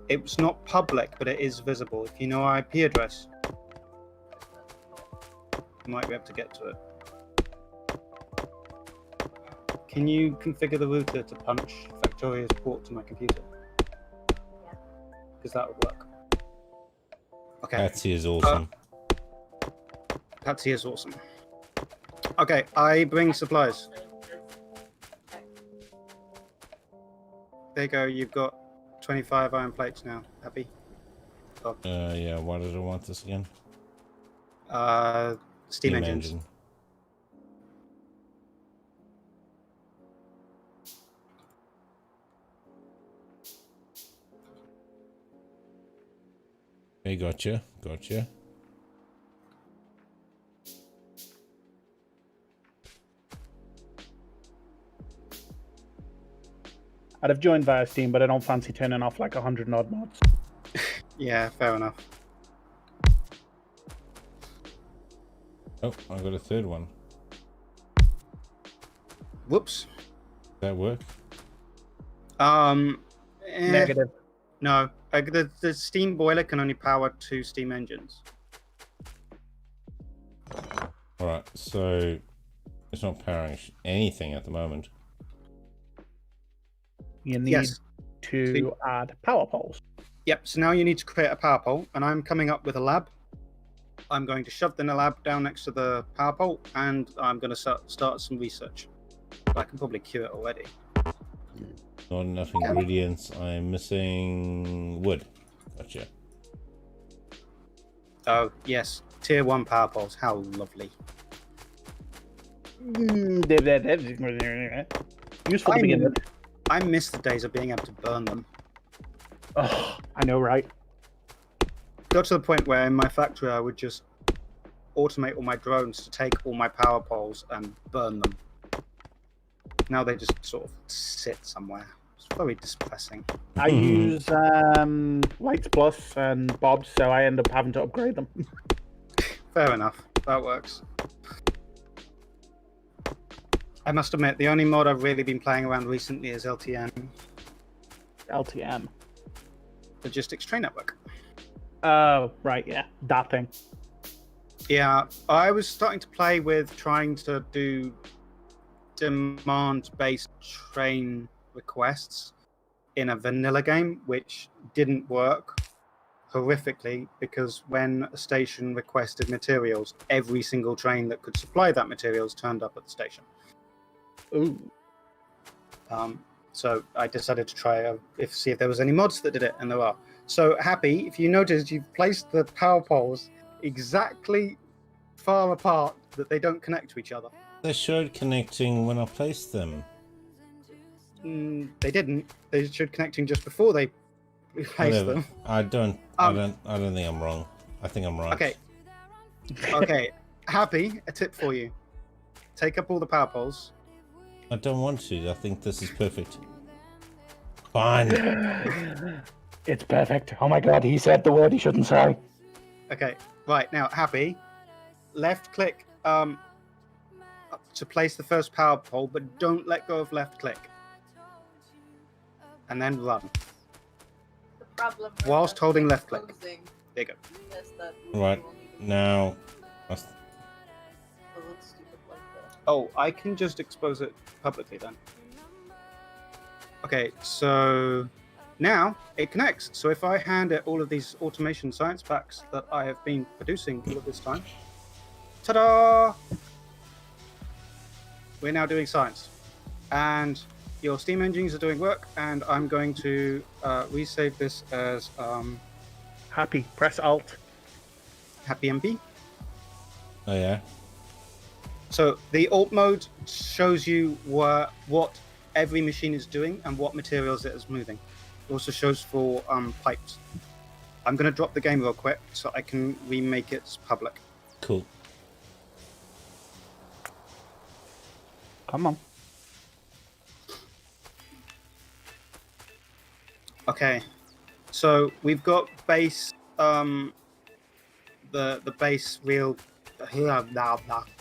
It's not public, but it is visible. If you know our IP address, you might be able to get to it. Can you configure the router to punch Factorio's port to my computer?
Yeah.
Because that would work. Okay.
Patsy is awesome.
Patsy is awesome. Okay, I bring supplies. There you go. You've got 25 iron plates now. Happy?
Yeah, why did I want this again?
Steam engines.
Engine. Okay, gotcha.
I'd have joined via Steam, but I don't fancy turning off like 100 odd mods.
Yeah, fair enough.
Oh, I got a third one.
Whoops.
Does that work?
Negative.
No, the steam boiler can only power 2 steam engines.
Alright, so it's not powering anything at the moment.
You need
Yes.
to add power poles.
Yep. So now you need to create a power pole, and I'm coming up with a lab. I'm going to shove the lab down next to the power pole, and I'm going to start some research. I can probably cue it already.
Not enough ingredients. I'm missing wood. Gotcha.
Oh yes, tier 1 power poles. How lovely.
Useful to begin with.
I miss the days of being able to burn them.
Oh, I know, right?
Got to the point where in my factory I would just automate all my drones to take all my power poles and burn them. Now they just sort of sit somewhere. It's very depressing.
I use Lights Plus and Bobs, so I end up having to upgrade them.
Fair enough. That works. I must admit, the only mod I've really been playing around recently is LTN,
LTM.
Logistics Train Network.
Oh, right, yeah. That thing.
Yeah, I was starting to play with trying to do demand-based train requests in a vanilla game, which didn't work horrifically because when a station requested materials, every single train that could supply that materials turned up at the station.
Ooh.
So I decided to try see if there was any mods that did it, and there are. So Happy, if you notice, you've placed the power poles exactly far apart that they don't connect to each other.
They showed connecting when I placed them.
They didn't. They showed connecting just before they replaced
Whatever.
them.
I don't think I'm wrong. I think I'm right.
Okay. Okay. Happy, a tip for you. Take up all the power poles.
I don't want to. I think this is perfect. Fine.
It's perfect. Oh my god, he said the word he shouldn't say.
Okay. Right, now, Happy, left click to place the first power pole, but don't let go of left click. And then run.
The problem with
Whilst
that
holding left click.
closing
There you go.
is that we
Right.
will need to
Now,
look stupid like that.
Oh, I can just expose it publicly then. Okay, so Now it connects. So if I hand it all of these automation science packs that I have been producing all of this time, ta-da! We're now doing science. And your steam engines are doing work, and I'm going to resave this as
Happy. Press Alt.
Happy MP.
Oh yeah.
So the alt mode shows you what every machine is doing and what materials it is moving. It also shows for pipes. I'm going to drop the game real quick so I can remake it public.
Cool.
Come on.
Okay, so we've got base the base real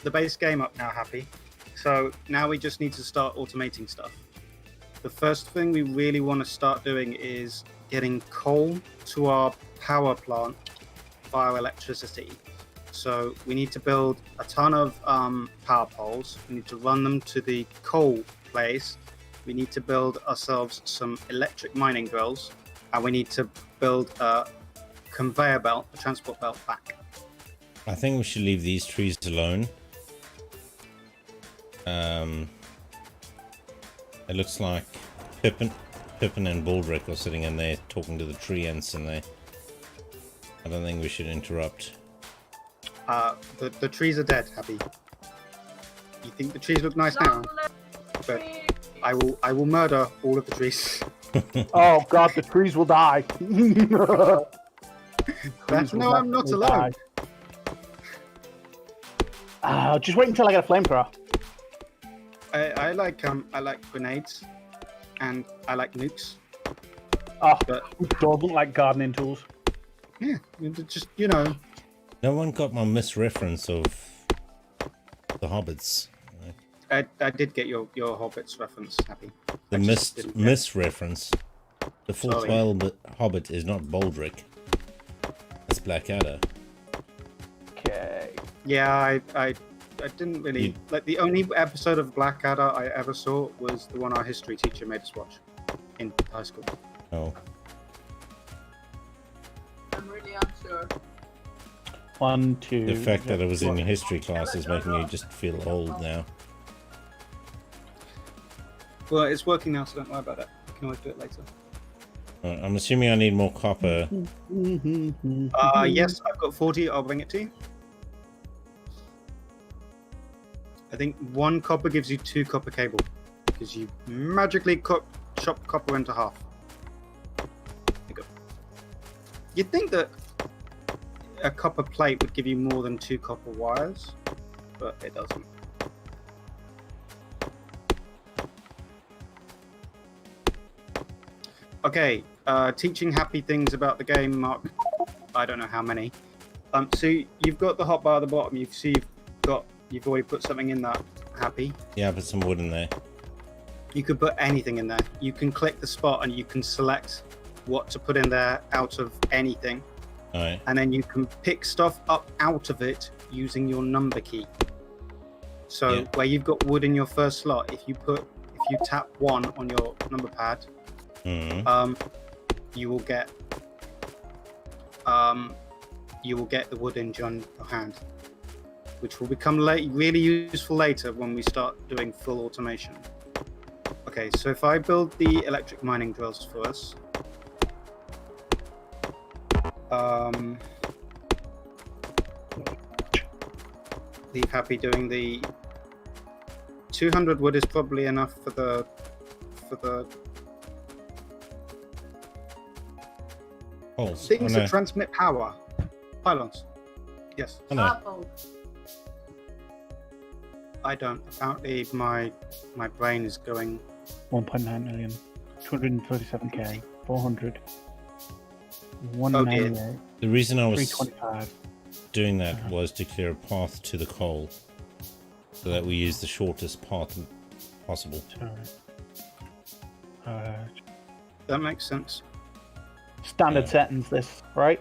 the base game up now, Happy. So now we just need to start automating stuff. The first thing we really want to start doing is getting coal to our power plant via electricity. So we need to build a ton of power poles. We need to run them to the coal place. We need to build ourselves some electric mining drills, and we need to build a conveyor belt, a transport belt back.
I think we should leave these trees alone. It looks like Pippin and Baldrick are sitting in there talking to the tree ants in there. I don't think we should interrupt.
The trees are dead, Happy. You think the trees look nice now? But I will murder all of the trees.
Oh god, the trees will die.
That's no, I'm not alone.
Just wait until I get a flamethrower.
I like grenades, and I like nukes.
Oh,
But
who doesn't like gardening tools?
yeah, just you know.
No one got my misreference of the hobbits.
I did get your Hobbits reference, Happy.
The
I just didn't get-
misreference. The fourth
Sorry.
hobbit is not Baldrick. It's Blackadder.
Okay.
Yeah, I didn't really like the only episode of Blackadder I ever saw was the one our history teacher made us watch in high school.
Oh.
I'm really unsure.
1, 2.
The fact that I was in your history class is making me just feel old now.
Well, it's working now, so don't worry about it. I can always do it later.
I'm assuming I need more copper.
Yes, I've got 40. I'll bring it to you. I think 1 copper gives you 2 copper cable because you magically chop copper into half. There you go. You'd think that a copper plate would give you more than 2 copper wires, but it doesn't. Okay, teaching Happy things about the game, Mark. I don't know how many. So you've got the hotbar at the bottom. You've already put something in that, Happy.
Yeah, I put some wood in there.
You could put anything in there. You can click the spot and you can select what to put in there out of anything.
Alright.
And then you can pick stuff up out of it using your number key. So
Yeah.
where you've got wood in your first slot, if you tap 1 on your number pad,
Mm-hmm.
you will get the wood in your hand, which will become really useful later when we start doing full automation. Okay, so if I build the electric mining drills for us, leave Happy doing the 200 wood is probably enough for the
Holes.
things
Oh, no.
that transmit power. Pylons. Yes.
Oh, no.
Apple.
I don't. Apparently my brain is going
1.9 million. 237k. 400.
dear.
198.
The reason I was
325.
doing that was to clear a path to the coal, so that we use the shortest path possible.
that makes sense.
Standard
Yeah.
settings, this, right?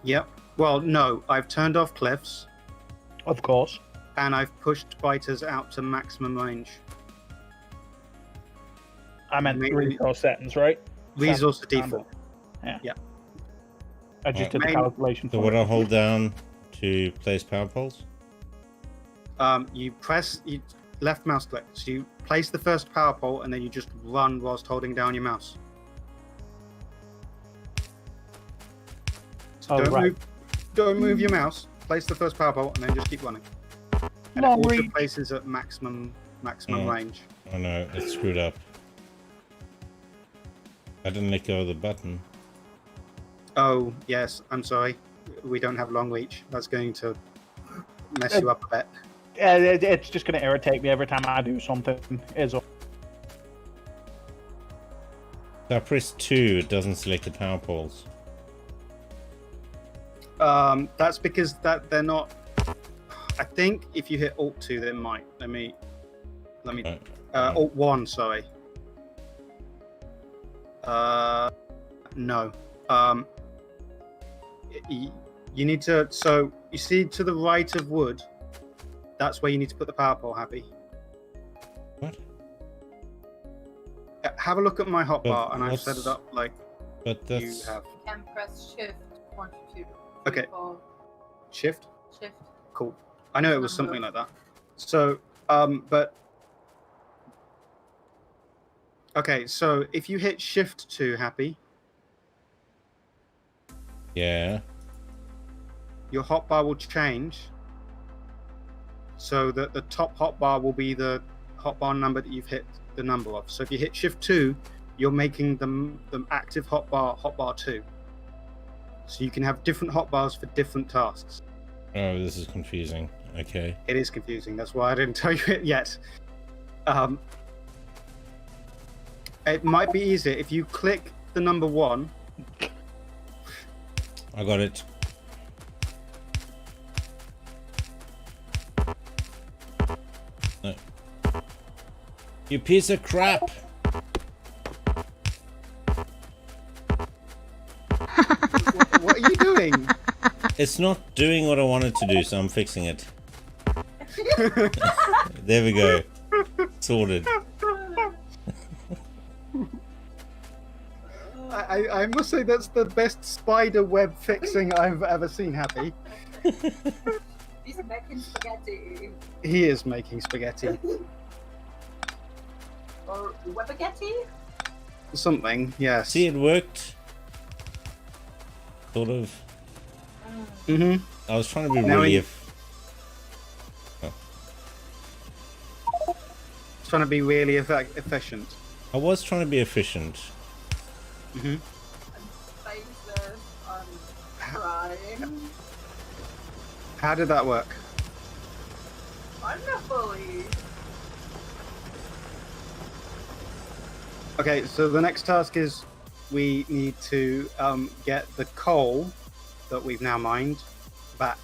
Yep. Well, no, I've turned off cliffs
Of course.
and I've pushed biters out to maximum range.
I meant
Maybe-
resource settings, right?
resource
Standard.
default.
Yeah.
Yeah.
I just did the
Main-
calculation.
So
for
what
it.
I hold down to place power poles?
You press left mouse click. So you place the first power pole and then you just run whilst holding down your mouse. So
Oh, right.
Don't move your mouse. Place the first power pole and then just keep running. And
Long
it also
reach.
places at maximum
Oh.
range.
Oh no, it's screwed up. I didn't let go of the button.
Oh yes, I'm sorry. We don't have long reach. That's going to mess you up a bit.
It's just going to irritate me every time I do something. Is all.
So I press 2, it doesn't select the power poles.
That's because they're not. I think if you hit Alt 2, then it might. Let me.
Right.
Alt 1, sorry. No. You need to. So you see to the right of wood. That's where you need to put the power pole. Happy.
What?
Have a look at my hotbar, and I've
what's-
set it up like
But
you
that's...
have.
You can press shift 1, 2, 3,
Okay.
4,
Shift.
shift.
Cool. I know it was something like that. So, but okay. So if you hit Shift 2, Happy,
Yeah.
your hotbar will change. So that the top hotbar will be the hotbar number that you've hit the number of. So if you hit Shift 2, you're making the active hotbar 2. So you can have different hotbars for different tasks.
Oh, this is confusing. Okay.
It is confusing. That's why I didn't tell you it yet. It might be easier if you click the number 1.
I got it. No. You piece of crap!
What are you doing?
It's not doing what I wanted to do, so I'm fixing it. There we go. Sorted.
I must say that's the best spider web fixing I've ever seen, Happy.
He's making spaghetti.
He is making spaghetti.
Or webagetti?
Something, yes.
See, it worked. Sort of.
Mm-hmm.
I was trying to be
Now
really...
Trying to be really efficient.
I was trying to be efficient.
Mm-hmm.
Faces on crying.
How did that work?
Wonderfully.
Okay, so the next task is we need to get the coal that we've now mined back.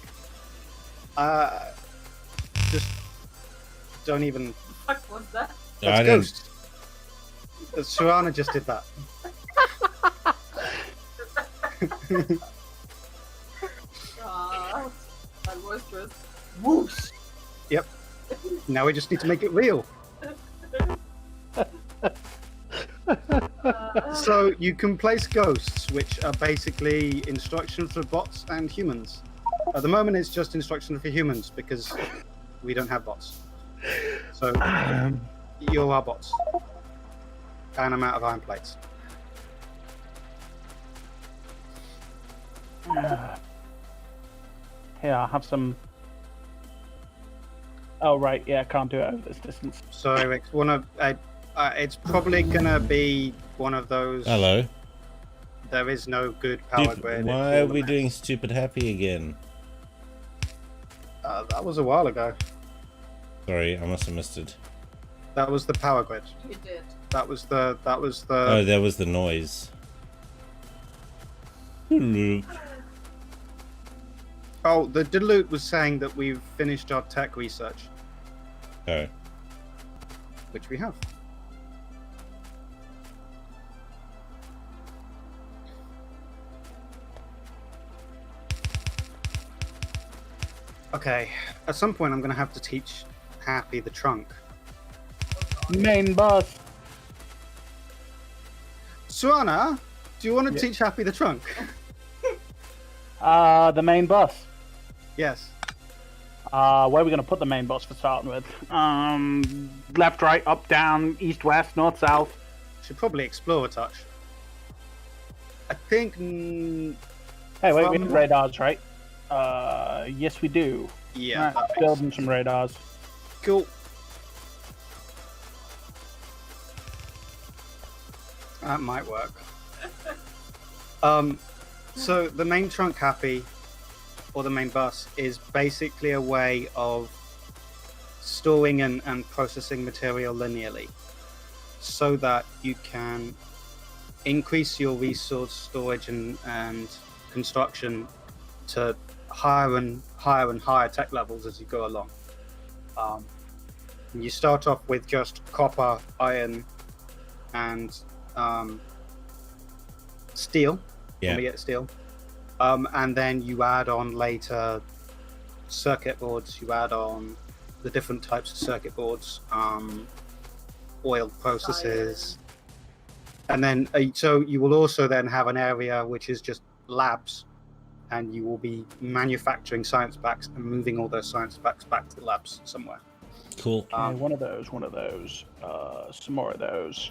Just don't even.
What was that?
That's
I didn't...
Ghost. Surrannah just did that.
God, that was just whoosh.
Yep. Now we just need to make it real. So you can place ghosts, which are basically instructions for bots and humans. At the moment, it's just instructions for humans because we don't have bots. So you're our bots, and I'm out of iron plates.
Here, I have some. Oh right, yeah, I can't do it over this distance.
So it's one of. It's probably gonna be one of those.
Hello.
There is no good power
Dude,
grid.
why are we doing stupid happy again?
That was a while ago.
Sorry, I must have missed it.
That was the power grid.
You did.
That was the.
Oh, that was the noise. Hello.
Oh, the Dilute was saying that we've finished our tech research,
Oh.
which we have. Okay, at some point I'm going to have to teach Happy the trunk.
Main boss.
Surrannah, do you want to
Yeah.
teach Happy the trunk?
The main bus.
Yes.
Where are we going to put the main bus for starting with? Left, right, up, down, east, west, north, south.
Should probably explore a touch. I think.
Hey, wait, we
From-
have radars, right? Yes, we do.
Yeah.
Right, building some radars.
Cool. That might work. So the main trunk, Happy, or the main bus, is basically a way of storing and processing material linearly, so that you can increase your resource storage and construction to higher and higher tech levels as you go along. You start off with just copper, iron, and steel.
Yeah.
When we get steel, and then you add on later circuit boards. You add on the different types of circuit boards, oil processes, and then so you will also then have an area which is just labs, and you will be manufacturing science packs and moving all those science packs back to the labs somewhere.
Cool.
Okay, one of those. Some more of those.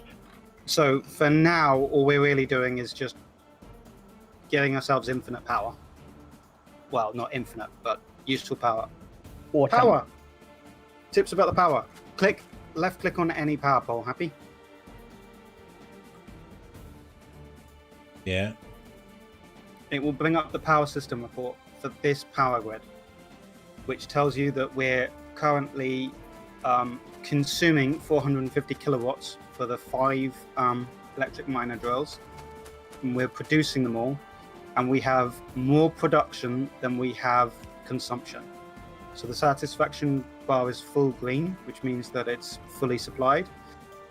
So for now, all we're really doing is just getting ourselves infinite power. Well, not infinite, but useful power.
Or
Power. Tips about the power. Left click on any power pole. Happy?
Yeah.
It will bring up the power system report for this power grid, which tells you that we're currently consuming 450 kilowatts for the 5 electric miner drills. And we're producing them all, and we have more production than we have consumption. So the satisfaction bar is full green, which means that it's fully supplied,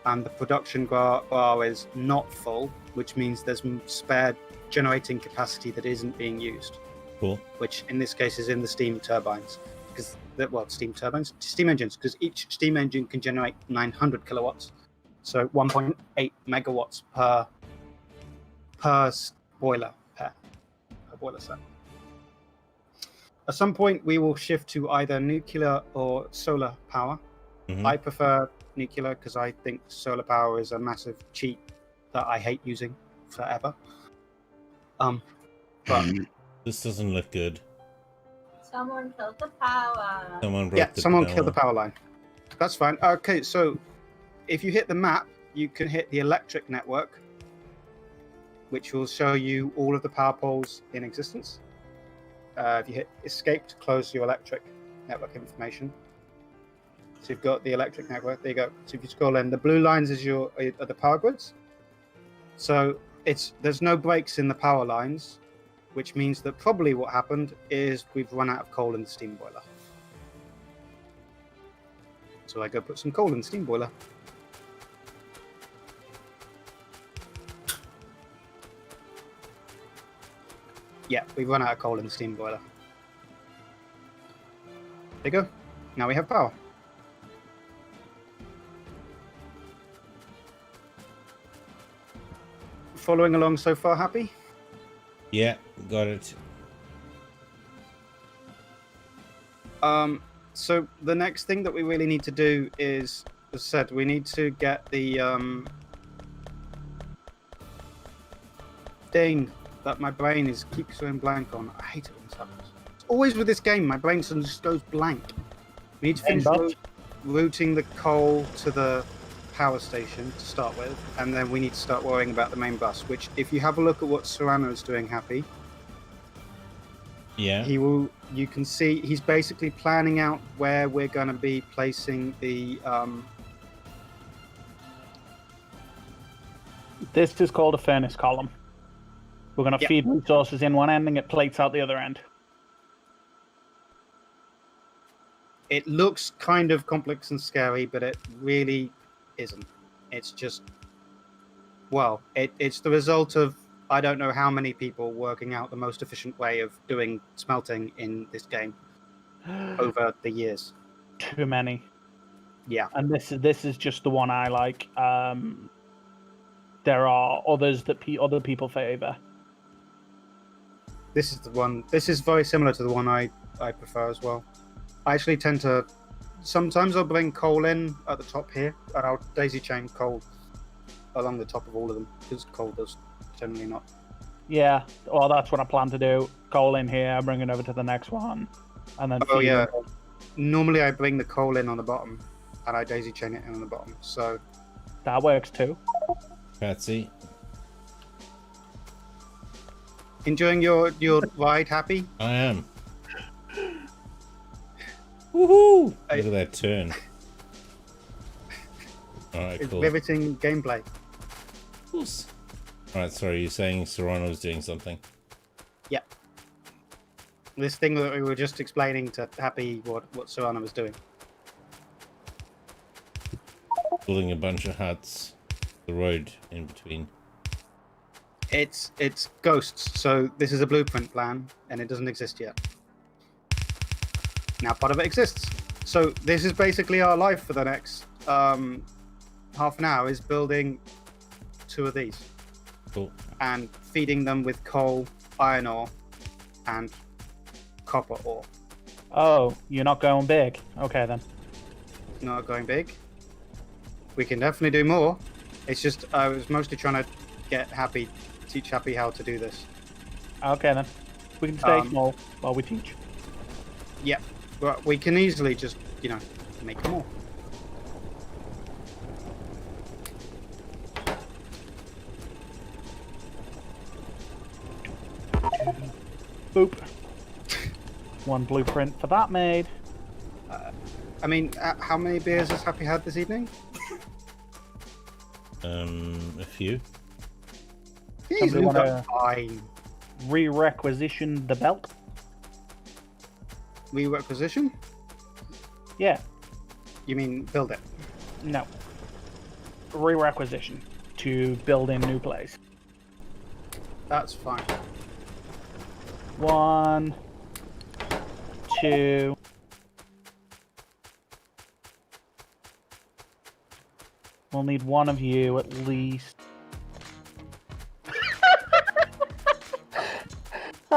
and the production bar is not full, which means there's spare generating capacity that isn't being used.
Cool.
Which in this case is in the steam turbines, because steam engines, because each steam engine can generate 900 kilowatts, so 1.8 megawatts per boiler per boiler set. At some point, we will shift to either nuclear or solar power.
Mhm.
I prefer nuclear because I think solar power is a massive cheat that I hate using forever. But
This doesn't look good.
Someone killed the power.
Someone broke
yeah,
the
someone
power.
killed the power line. That's fine. Okay, so if you hit the map, you can hit the electric network, which will show you all of the power poles in existence. If you hit escape to close your electric network information. So you've got the electric network. There you go. So if you scroll in, the blue lines are the power grids. So there's no breaks in the power lines, which means that probably what happened is we've run out of coal in the steam boiler. So I go put some coal in the steam boiler. Yeah, we've run out of coal in the steam boiler. There you go. Now we have power. Following along so far, happy?
Yeah, got it.
So the next thing that we really need to do is, as I said, we need to get the thing that my brain keeps going blank on. I hate it when this happens. It's always with this game, my brain just goes blank. We need to finish routing the coal to the power station to start with, and then we need to start worrying about the main bus, which if you have a look at what Surrannah is doing, Happy,
Yeah.
you can see he's basically planning out where we're going to be placing the
This is called a furnace column. We're going to
Yep.
feed resources in one end and get plates out the other end.
It looks kind of complex and scary, but it really isn't. It's just, well, it's the result of I don't know how many people working out the most efficient way of doing smelting in this game over the years.
Too many.
Yeah.
And this is just the one I like. there are others that other people favour.
This is the one. This is very similar to the one I prefer as well. I actually tend to. Sometimes I'll bring coal in at the top here, and I'll daisy chain coal along the top of all of them because coal does generally not.
Yeah, well, that's what I plan to do. Coal in here, bring it over to the next one, and then.
Oh
feed
yeah.
it.
Normally I bring the coal in on the bottom, and I daisy chain it in on the bottom. So
That works too.
Patsy.
enjoying your ride, Happy?
I am. Woohoo!
Hey.
Look at that turn. Alright,
It's
cool.
riveting gameplay.
Alright, sorry, you're saying Surrannah was doing something.
This thing that we were just explaining to Happy what Surrannah was doing.
Building a bunch of huts. The road in between.
It's ghosts, so this is a blueprint plan, and it doesn't exist yet. Now part of it exists. So this is basically our life for the next half an hour, is building 2 of these.
Cool.
And feeding them with coal, iron ore, and copper ore.
Oh, you're not going big. Okay then.
Not going big. We can definitely do more. It's just I was mostly trying to teach Happy how to do this.
Okay then. We can stay
Um,
small while we teach.
Yep. But we can easily just, make more.
Boop. One blueprint for that made.
I mean, how many beers has Happy had this evening?
A few.
He's
Somebody
moved
wanna-
up fine.
Re-requisition the belt.
Re-requisition?
Yeah.
You mean build it?
No. Re-requisition to build in new place.
That's fine.
1, 2. We'll need one of you at least.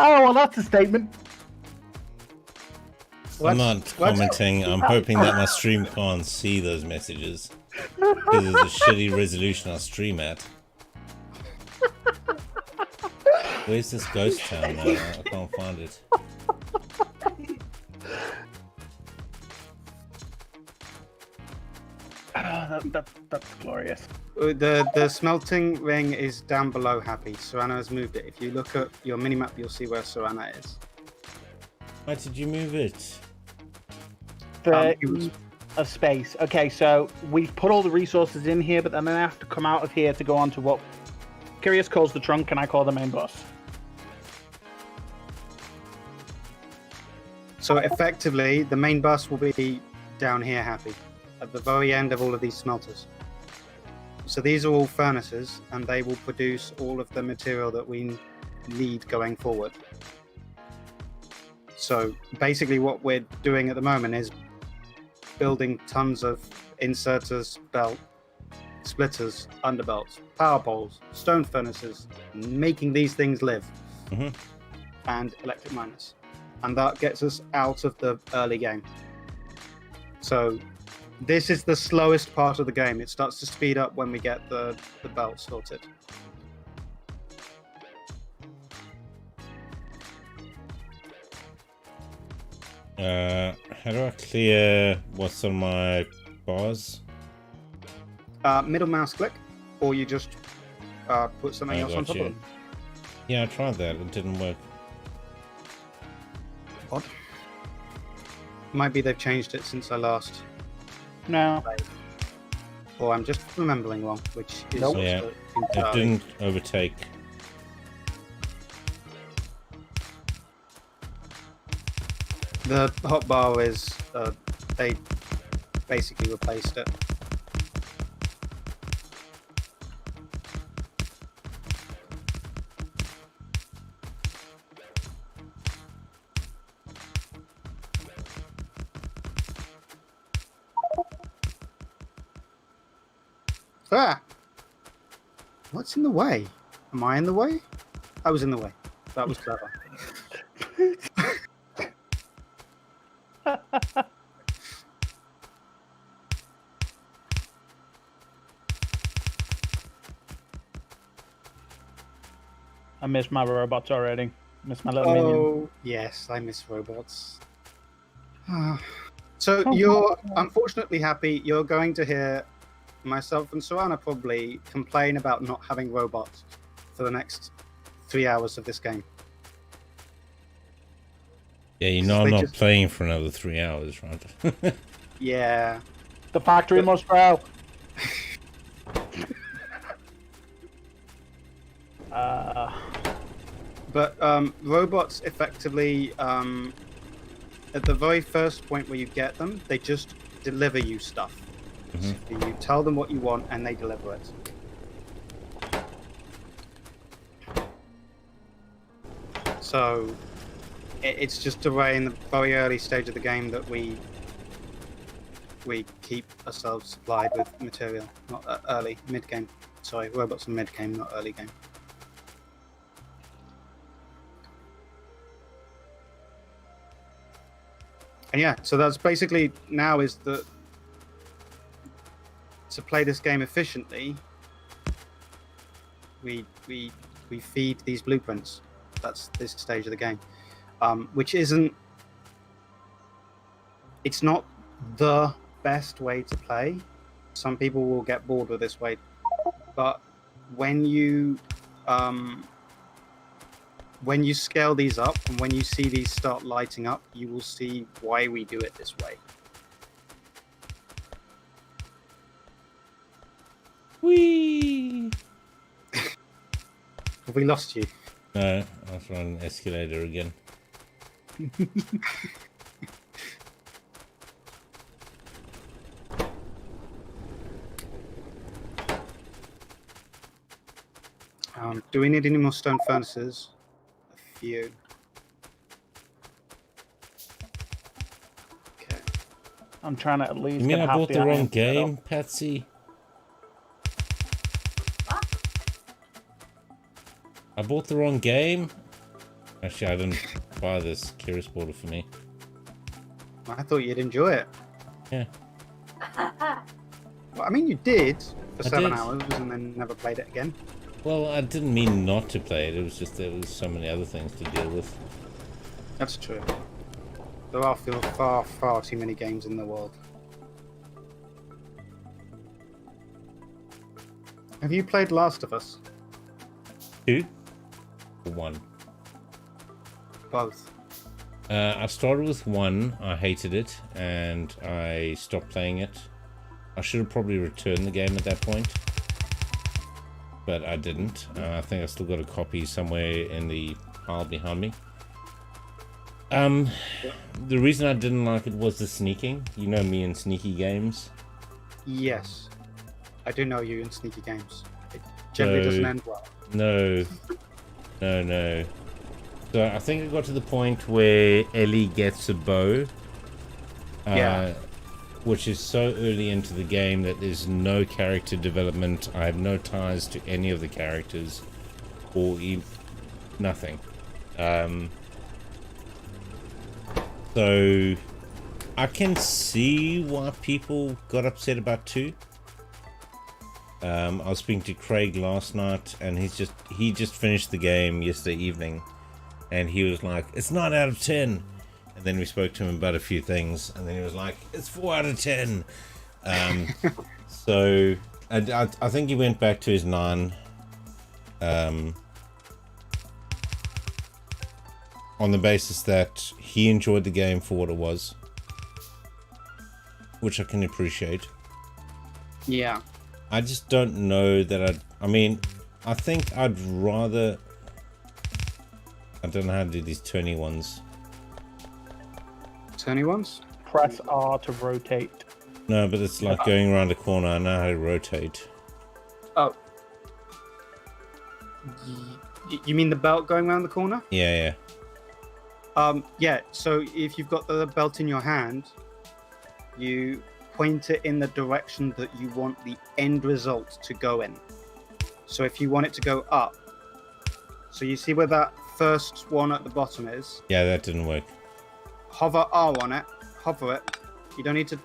Oh, well, that's a statement.
I'm not commenting. I'm hoping that my stream can't see those messages. Because of the shitty resolution I stream at. Where's this ghost town now? I can't find it.
Oh, that's glorious.
The smelting ring is down below Happy. Surrannah has moved it. If you look at your minimap, you'll see where Surrannah is.
Why did you move it?
The
it was-
of space. Okay, so we've put all the resources in here, but then I have to come out of here to go on to what Kirrus calls the trunk, and I call the main bus.
So effectively, the main bus will be down here, Happy, at the very end of all of these smelters. So these are all furnaces, and they will produce all of the material that we need going forward. So basically what we're doing at the moment is building tons of inserters, belt, splitters, underbelts, power poles, stone furnaces, making these things live,
Mhm.
and electric miners. And that gets us out of the early game. So this is the slowest part of the game. It starts to speed up when we get the belt sorted.
How do I clear what's on my bars?
Middle mouse click, or you just put something
I
else on
got
top
you.
of them.
Yeah, I tried that. It didn't work.
Odd. Might be they've changed it since I last
No.
played. Or I'm just remembering wrong, which is
Nope.
also
Yeah, It
entirely-
didn't overtake.
The hotbar is they basically replaced it. Ah! What's in the way? Am I in the way? I was in the way. That was clever.
I miss my robots already. Miss my little minions.
Oh, yes, I miss robots. So you're unfortunately happy. You're going to hear myself and Surrannah probably complain about not having robots for the next 3 hours of this game.
Yeah, you know I'm not playing for another 3 hours, right?
Yeah.
The factory must grow.
But robots effectively, at the very first point where you get them, they just deliver you stuff. So you tell them what you want and they deliver it. So it's just a way in the very early stage of the game that we keep ourselves supplied with material. Not early, mid-game. Sorry, robots are mid-game, not early game. And yeah, so that's basically now is that to play this game efficiently, we feed these blueprints. That's this stage of the game, which isn't. It's not the best way to play. Some people will get bored with this way, but when you scale these up and when you see these start lighting up, you will see why we do it this way.
Whee!
Have we lost you?
No, I was on an escalator again.
Do we need any more stone furnaces? A few. Okay.
I'm trying to at least.
You mean
get
I
half
bought the wrong
iron set up.
game, Patsy? I bought the wrong game? Actually, I didn't buy this. Kirrus bought it for me.
I thought you'd enjoy it.
Yeah.
Well, I mean, you did for
I
7
did.
hours and then never played it again.
Well, I didn't mean not to play it. It was just there was so many other things to deal with.
That's true. There are far, far too many games in the world. Have you played Last of Us?
2? Or 1?
Both.
I started with 1. I hated it, and I stopped playing it. I should have probably returned the game at that point, but I didn't. I think I still got a copy somewhere in the pile behind me. The reason I didn't like it was the sneaking. You know me and sneaky games.
Yes. I do know you in sneaky games. It generally doesn't end well.
No. No. So I think I got to the point where Ellie gets a bow.
Yeah.
Which is so early into the game that there's no character development. I have no ties to any of the characters, or nothing. So I can see why people got upset about 2. I was speaking to Craig last night, and he just finished the game yesterday evening, and he was like, "It's 9 out of 10." And then we spoke to him about a few things, and then he was like, "It's 4 out of 10." So I think he went back to his 9. On the basis that he enjoyed the game for what it was, which I can appreciate.
Yeah.
I just don't know that I mean, I think I'd rather... I don't know how to do these turny ones.
Turny ones?
Press R to rotate.
No, but it's like going around a corner. I know how to rotate.
Oh. You mean the belt going around the corner?
Yeah.
Yeah, so if you've got the belt in your hand, you point it in the direction that you want the end result to go in. So if you want it to go up, so you see where that first one at the bottom is.
Yeah, that didn't work.
Hover R on it. Hover it. You don't need to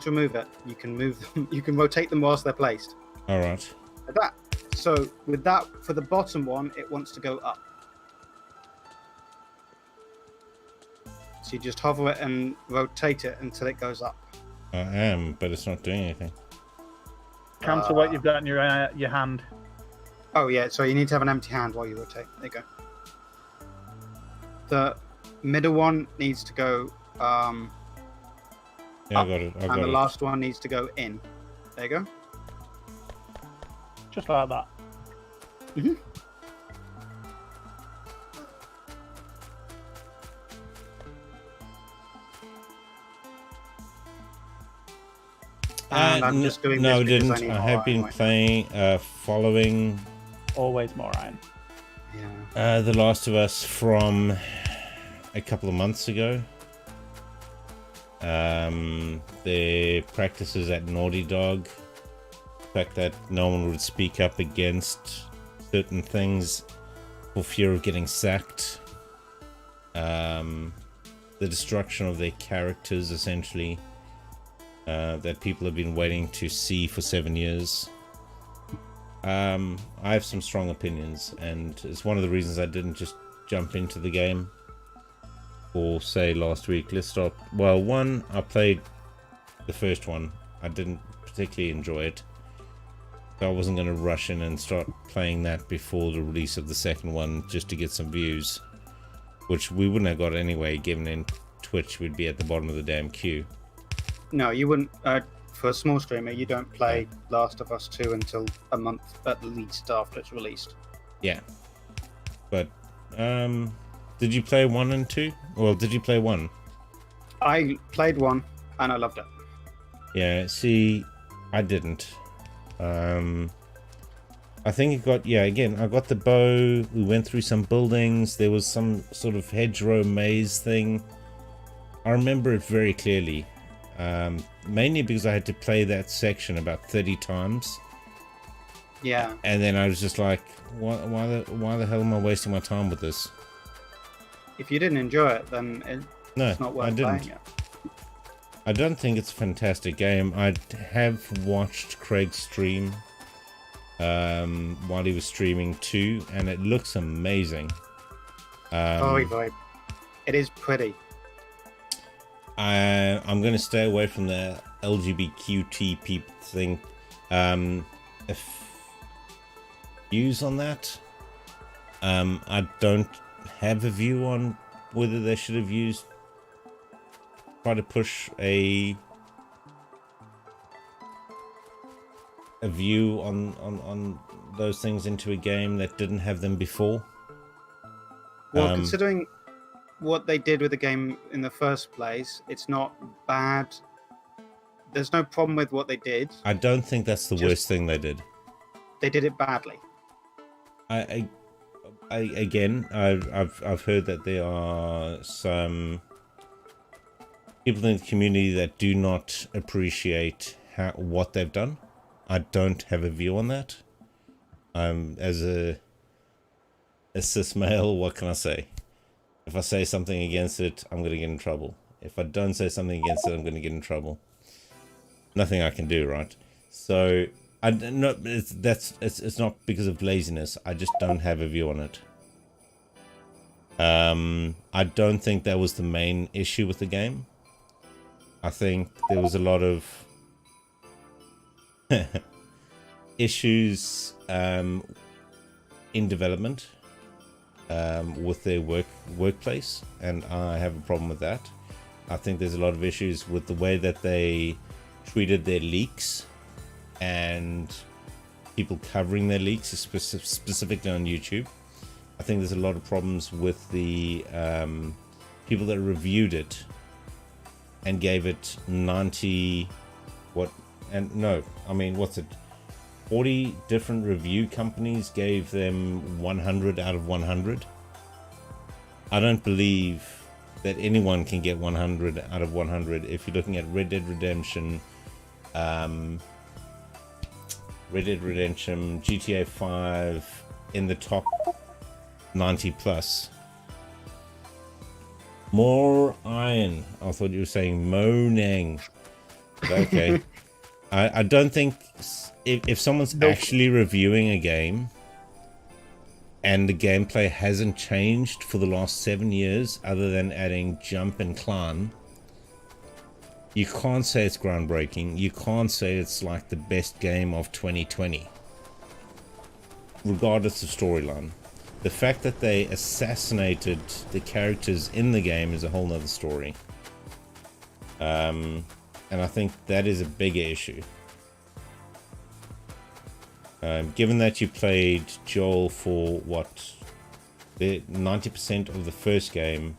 remove it. You can move them. You can rotate them whilst they're placed.
All right.
Like that. So with that, for the bottom one, it wants to go up. So you just hover it and rotate it until it goes up.
I am, but it's not doing anything.
Cancel what you've got in your hand.
Oh yeah, so you need to have an empty hand while you rotate. There you go. The middle one needs to go
Yeah,
up,
I got it. I got
and the
it.
last one needs to go in. There you go.
Just like that.
Mhm. And I'm just doing
no, I
this because
didn't.
I need
I
more
have been
anyway.
playing, following
Always more iron.
Yeah.
The Last of Us from a couple of months ago. The practices at Naughty Dog, the fact that no one would speak up against certain things for fear of getting sacked, the destruction of their characters, essentially, that people have been waiting to see for 7 years. I have some strong opinions, and it's one of the reasons I didn't just jump into the game. Or say last week, let's start. Well, one, I played the first one. I didn't particularly enjoy it. So I wasn't going to rush in and start playing that before the release of the second one just to get some views. Which we wouldn't have got anyway, given in Twitch we'd be at the bottom of the damn queue.
No, you wouldn't. For a small streamer, you don't play Last of Us 2 until a month at least after it's released.
Yeah. But, did you play 1 and 2? Well, did you play 1?
I played 1 and I loved it.
Yeah, see, I didn't. I think it got, yeah, again, I got the bow, we went through some buildings, there was some sort of hedgerow maze thing. I remember it very clearly, mainly because I had to play that section about 30 times.
Yeah.
And then I was just like, why the hell am I wasting my time with this?
If you didn't enjoy it, then it's not worth playing it.
I don't think it's a fantastic game. I have watched Craig's stream while he was streaming 2, and it looks amazing.
It is pretty.
I'm going to stay away from the LGBTQ people thing. If views on that, I don't have a view on whether they should have used try to push a view on those things into a game that didn't have them before.
Well, considering what they did with the game in the first place, it's not bad. There's no problem with what they did.
I don't think that's the worst thing they did.
They did it badly.
I've heard that there are some people in the community that do not appreciate what they've done. I don't have a view on that. As a cis male, what can I say? If I say something against it, I'm going to get in trouble. If I don't say something against it, I'm going to get in trouble. Nothing I can do, right? So it's not because of laziness. I just don't have a view on it. I don't think that was the main issue with the game. I think there was a lot of issues in development with their workplace, and I have a problem with that. I think there's a lot of issues with the way that they treated their leaks and people covering their leaks, specifically on YouTube. I think there's a lot of problems with the people that reviewed it and gave it 90 40 different review companies gave them 100 out of 100. I don't believe that anyone can get 100 out of 100. If you're looking at Red Dead Redemption, Red Dead Redemption, GTA 5 in the top 90 plus. More iron. I thought you were saying moaning. But okay. I don't think if someone's actually reviewing a game and the gameplay hasn't changed for the last 7 years other than adding jump and climb, you can't say it's groundbreaking. You can't say it's like the best game of 2020, regardless of storyline. The fact that they assassinated the characters in the game is a whole nother story. And I think that is a bigger issue. Given that you played Joel for what, 90% of the first game,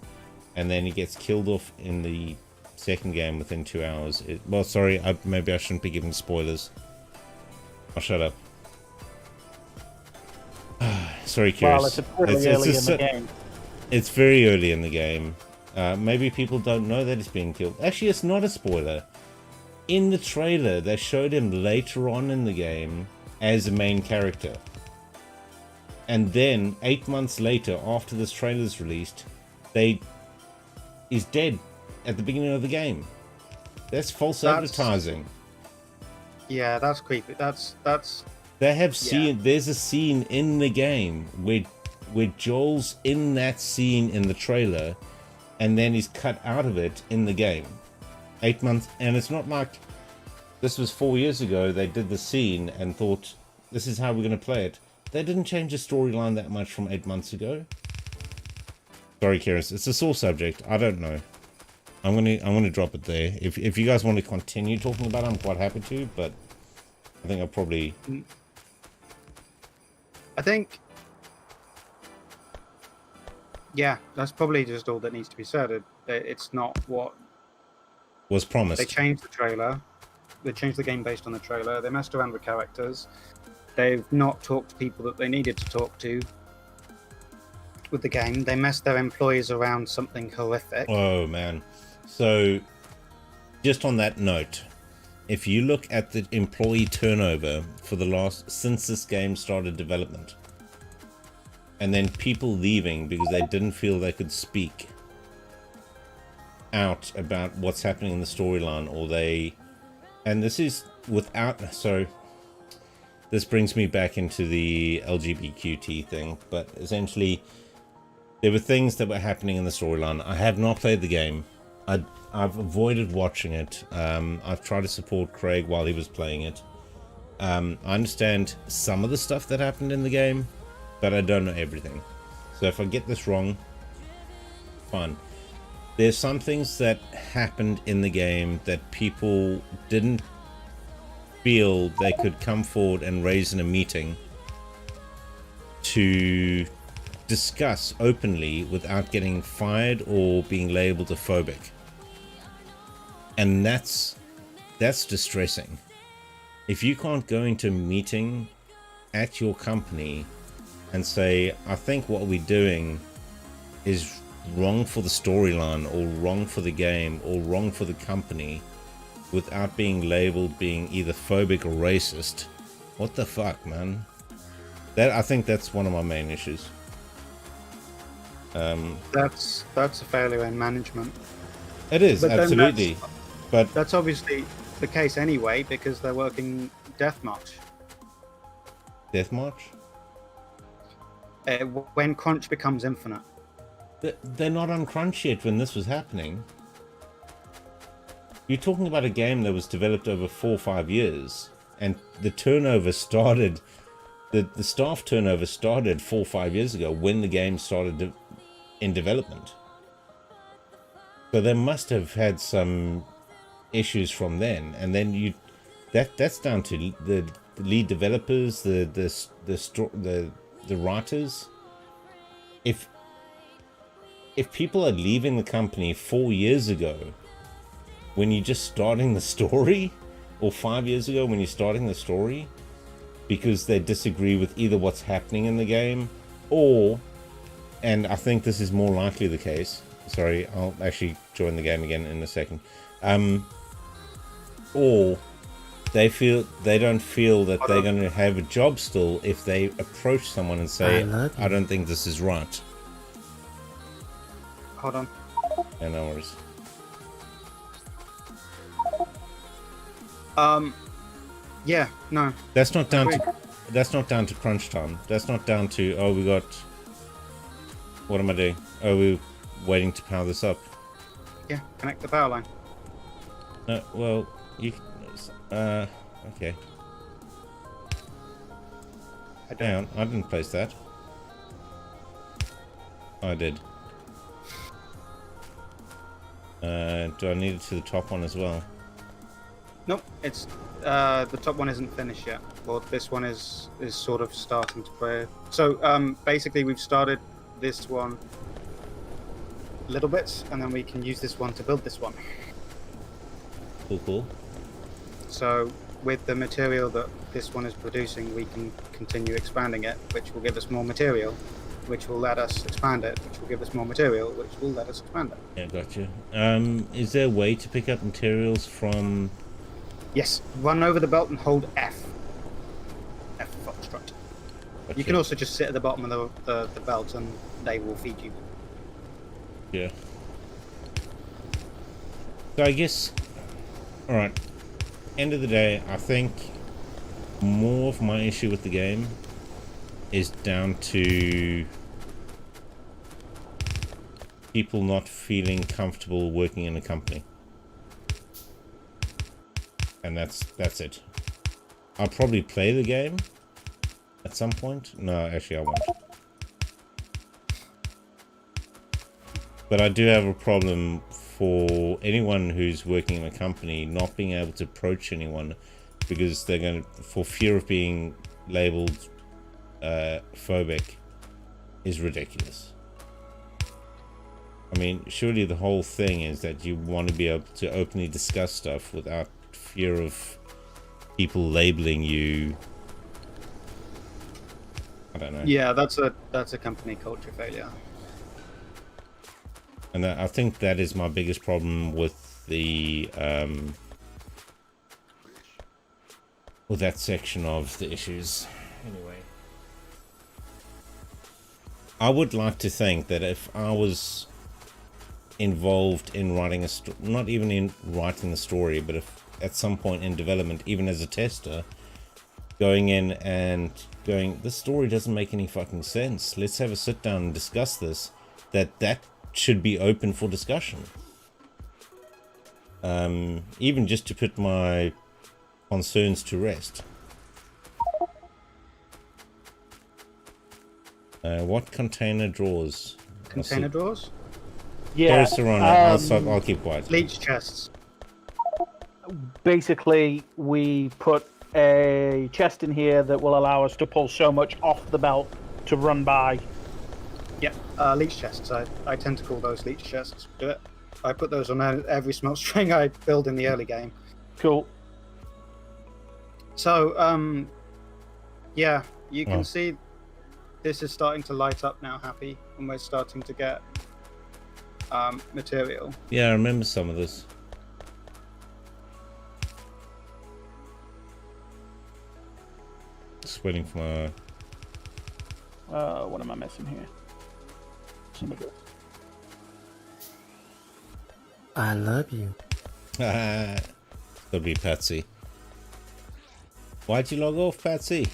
and then he gets killed off in the second game within 2 hours. Well, sorry, maybe I shouldn't be giving spoilers. I'll shut up. Sorry, Kirrus.
Well, it's pretty early in the game.
It's very early in the game. Maybe people don't know that he's being killed. Actually, it's not a spoiler. In the trailer, they showed him later on in the game as a main character. And then, 8 months later, after this trailer's released, he's dead at the beginning of the game. That's false advertising.
Yeah, that's creepy. That's
They have seen. There's a scene in the game where Joel's in that scene in the trailer, and then he's cut out of it in the game. 8 months, and it's not like this was 4 years ago. They did the scene and thought this is how we're going to play it. They didn't change the storyline that much from 8 months ago. Sorry, Kirrus, it's a sore subject. I don't know. I'm gonna drop it there. If you guys want to continue talking about it, I'm quite happy to, but I think I'll probably.
I think, yeah, that's probably just all that needs to be said. It's not what
was promised.
They changed the trailer. They changed the game based on the trailer. They messed around with characters. They've not talked to people that they needed to talk to with the game. They messed their employees around something horrific.
Oh, man. So, just on that note, if you look at the employee turnover for since this game started development, and then people leaving because they didn't feel they could speak out about what's happening in the storyline, and this is without, so this brings me back into the LGBTQT thing, but essentially there were things that were happening in the storyline. I have not played the game. I've avoided watching it. I've tried to support Craig while he was playing it. I understand some of the stuff that happened in the game, but I don't know everything. So if I get this wrong, fine. There's some things that happened in the game that people didn't feel they could come forward and raise in a meeting to discuss openly without getting fired or being labeled a phobic. And that's distressing. If you can't go into a meeting at your company and say, I think what we're doing is wrong for the storyline or wrong for the game or wrong for the company, without being labeled being either phobic or racist, what the fuck, man? I think that's one of my main issues.
That's a failure in management.
It is, absolutely. But
that's obviously the case anyway, because they're working Death March.
Death March?
When crunch becomes infinite.
They're not on crunch yet when this was happening. You're talking about a game that was developed over 4 or 5 years, and the turnover started, the staff turnover started 4 or 5 years ago when the game started in development. So they must have had some issues from then, and then that's down to the lead developers, the writers. If people are leaving the company 4 years ago when you're just starting the story, or 5 years ago when you're starting the story, because they disagree with either what's happening in the game, or, and I think this is more likely the case, sorry, I'll actually join the game again in a second, or they don't feel that they're going to have a job still if they approach someone and say, I don't think this is right.
Hold on.
Yeah, no worries.
Yeah, no.
That's not down to crunch time. That's not down to, oh, we got, what am I doing? Oh, we're waiting to power this up.
Yeah, connect the power line.
No, well, you, okay. Hang on, I didn't place that. I did. Do I need it to the top one as well?
Nope, it's the top one isn't finished yet. Well, this one is sort of starting to play. So basically, we've started this one little bits, and then we can use this one to build this one.
Cool.
So with the material that this one is producing, we can continue expanding it, which will give us more material, which will let us expand it, which will give us more material, which will let us expand it.
Yeah, gotcha. Is there a way to pick up materials from...
Yes, run over the belt and hold F. F for Foxtrot.
Gotcha.
You can also just sit at the bottom of the belt and they will feed you.
Yeah. So I guess... Alright. End of the day, I think more of my issue with the game is down to people not feeling comfortable working in a company. And that's it. I'll probably play the game at some point. No, actually I won't. But I do have a problem for anyone who's working in a company not being able to approach anyone because they're going to, for fear of being labeled phobic, is ridiculous. I mean, surely the whole thing is that you want to be able to openly discuss stuff without fear of people labeling you. I don't know.
Yeah, that's a company culture failure.
And I think that is my biggest problem with the with that section of the issues. Anyway, I would like to think that if I was involved in writing not even in writing the story, but if at some point in development, even as a tester, going in and going, this story doesn't make any fucking sense, let's have a sit down and discuss this, that should be open for discussion. Even just to put my concerns to rest. What container drawers?
Container drawers?
Yeah.
Sorry, Surrannah, I'll keep quiet.
Leech chests.
Basically, we put a chest in here that will allow us to pull so much off the belt to run by.
Yep, leech chests. I tend to call those leech chests. Do it. I put those on every smelt string I build in the early game.
Cool.
So, yeah, you can see this is starting to light up now, Happy, and we're starting to get material.
Yeah, I remember some of this. Just waiting for my...
what am I missing here? Some of it.
I love you.
Could be Patsy. Why'd you log off, Patsy?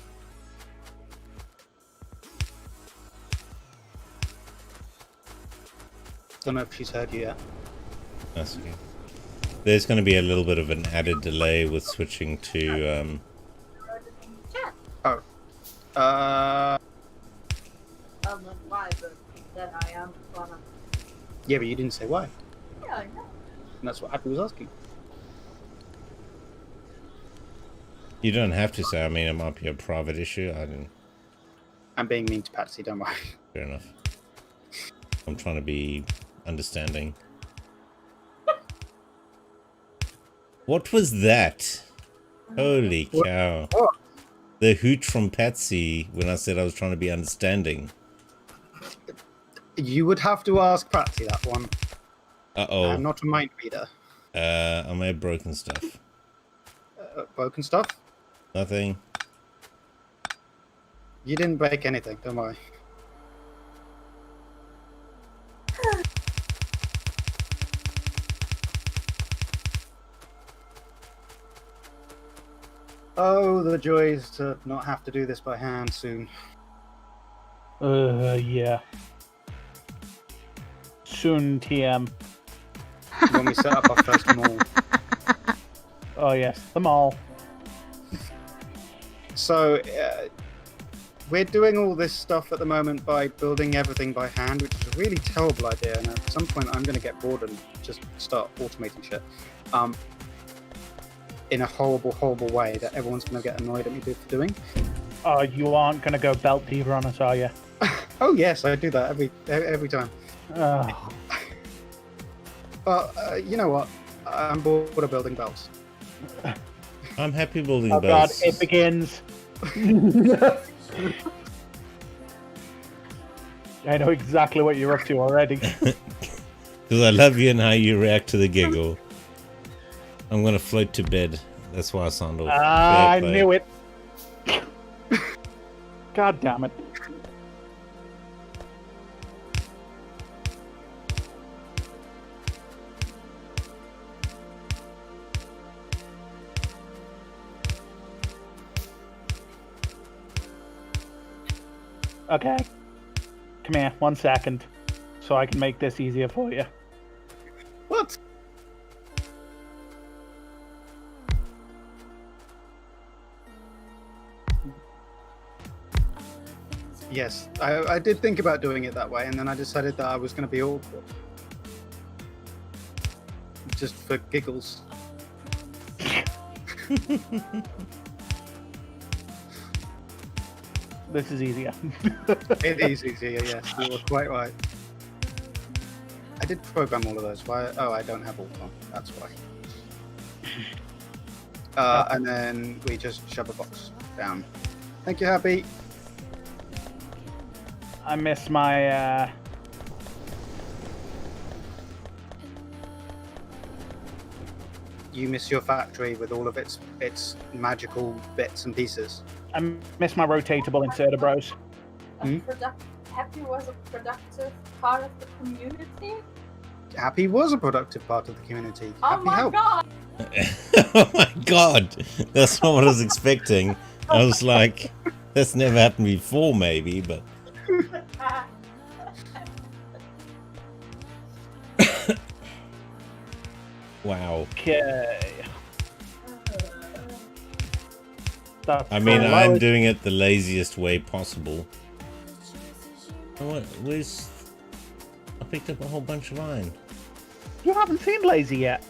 Don't know if she's heard you yet.
That's okay. There's going to be a little bit of an added delay with switching to...
Oh.
I don't know why, but then I am gonna.
Yeah, but you didn't say why.
Yeah, I know.
And that's what Happy was asking.
You don't have to say, I mean, it might be a private issue. I didn't...
I'm being mean to Patsy, don't worry.
Fair enough. I'm trying to be understanding. What was that? Holy cow.
What?
The hoot from Patsy when I said I was trying to be understanding.
You would have to ask Patsy that one.
Uh-oh.
I'm not a mind reader.
I may have broken stuff.
broken stuff?
Nothing.
You didn't break anything, don't worry. Oh, the joys to not have to do this by hand soon.
Yeah. Soon, TM.
When we set up our first mall.
Oh yes, the mall.
So, we're doing all this stuff at the moment by building everything by hand, which is a really terrible idea. And at some point, I'm going to get bored and just start automating shit. In a horrible, horrible way that everyone's going to get annoyed at me for doing.
Oh, you aren't gonna go belt diva on us, are you?
Oh yes, I do that every time.
Oh.
But you know what? I'm bored of building belts.
I'm happy building
Oh god,
belts.
it begins. I know exactly what you're up to already.
Because I love you and how you react to the giggle. I'm gonna float to bed. That's why I sound all.
I knew it. God damn it. Okay. Come here, 1 second. So I can make this easier for you.
What? Yes, I did think about doing it that way, and then I decided that I was going to be awkward. Just for giggles.
This is easier.
It is easier, yes, you were quite right. I did program all of those. Why? Oh, I don't have all of them. That's why. And then we just shove a box down. Thank you, Happy.
I miss my
You miss your factory with all of its magical bits and pieces.
I miss my rotatable inserter bros.
Happy was a productive part of the community.
Happy was a productive part of the community.
Oh
Happy
my
helped.
god!
Oh my god! That's not what I was expecting. I was like, that's never happened before, maybe, but. Wow.
Okay.
I mean, I'm doing it the laziest way possible. Oh, where's... I picked up a whole bunch of iron.
You haven't seen lazy yet.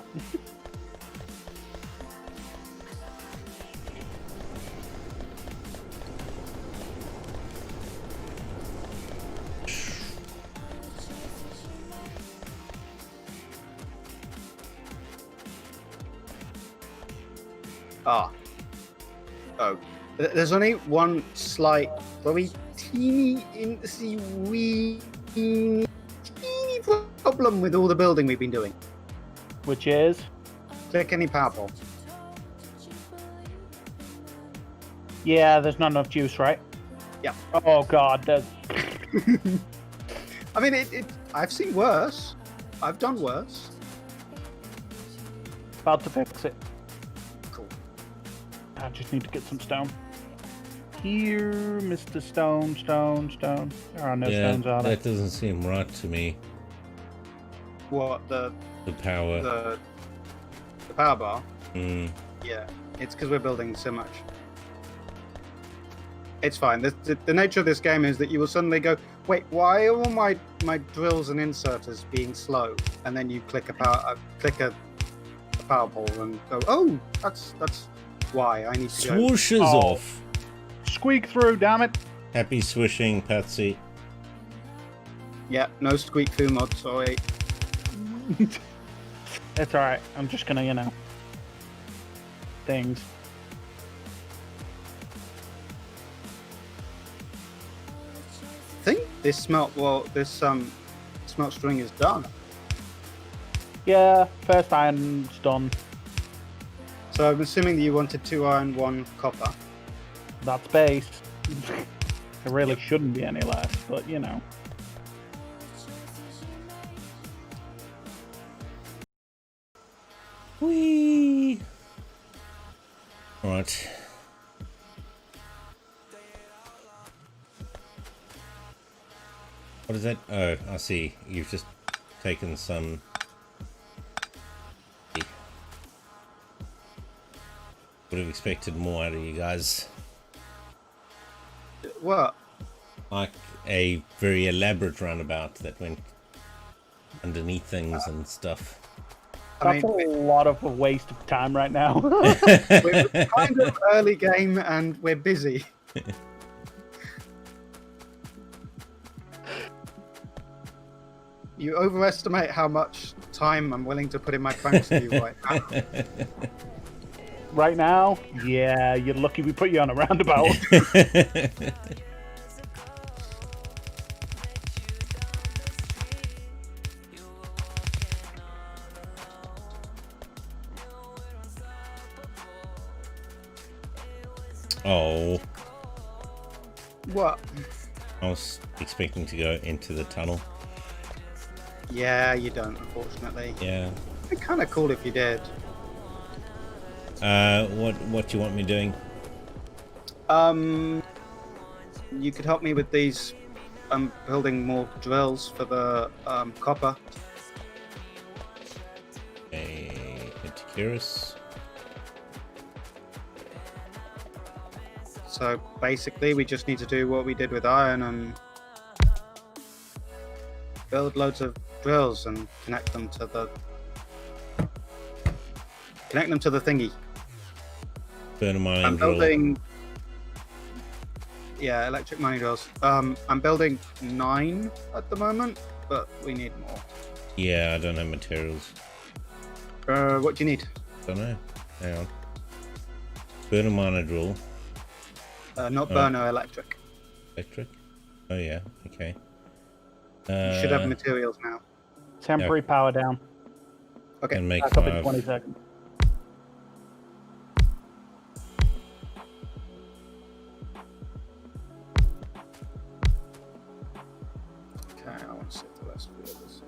Oh. There's only one slight, very teeny problem with all the building we've been doing.
Which is?
Click any power pole.
Yeah, there's not enough juice, right?
Yeah.
Oh god, there's...
I mean, I've seen worse. I've done worse.
About to fix it.
Cool.
I just need to get some stone. Here, Mr. Stone. There are no stones, are there?
That doesn't seem right to me.
What, the
power.
the power bar?
Mm.
Yeah, it's because we're building so much. It's fine. The nature of this game is that you will suddenly go, wait, why are all my drills and inserters being slow? And then you click a power pole and go, oh, that's why I need to go.
Swooshes off.
Squeak through, damn it.
Happy swishing, Patsy.
Yeah, no squeak through mod, sorry.
It's alright. I'm just gonna, things.
I think this smelt smelt string is done.
Yeah, first iron's done.
So I'm assuming that you wanted 2 iron, 1 copper.
That's base. It really shouldn't be any less, but you know.
Whee! Alright. What is that? Oh, I see. You've just taken some... Would have expected more out of you guys.
What?
Like a very elaborate roundabout that went underneath things and stuff.
That's a lot of a waste of time right now.
We're kind of early game and we're busy. You overestimate how much time I'm willing to put in my thanks to you right now.
Right now? Yeah, you're lucky we put you on a roundabout.
Oh,
What?
I was expecting to go into the tunnel.
Yeah, you don't, unfortunately.
Yeah.
It'd be kind of cool if you did.
What do you want me doing?
You could help me with these. I'm building more drills for the copper.
Head to Kirrus.
So basically, we just need to do what we did with iron and build loads of drills and connect them to the thingy.
Burn a mining
I'm
drill.
building, yeah, electric mining drills. I'm building 9 at the moment, but we need more.
Yeah, I don't have materials.
What do you need?
Don't know. Hang on. Burn a miner drill.
Not burner, electric.
Electric? Oh yeah, okay.
You should have materials now.
Temporary power down.
Okay.
And make
Back up in
5.
20 seconds.
Okay, I want to see the rest of the others.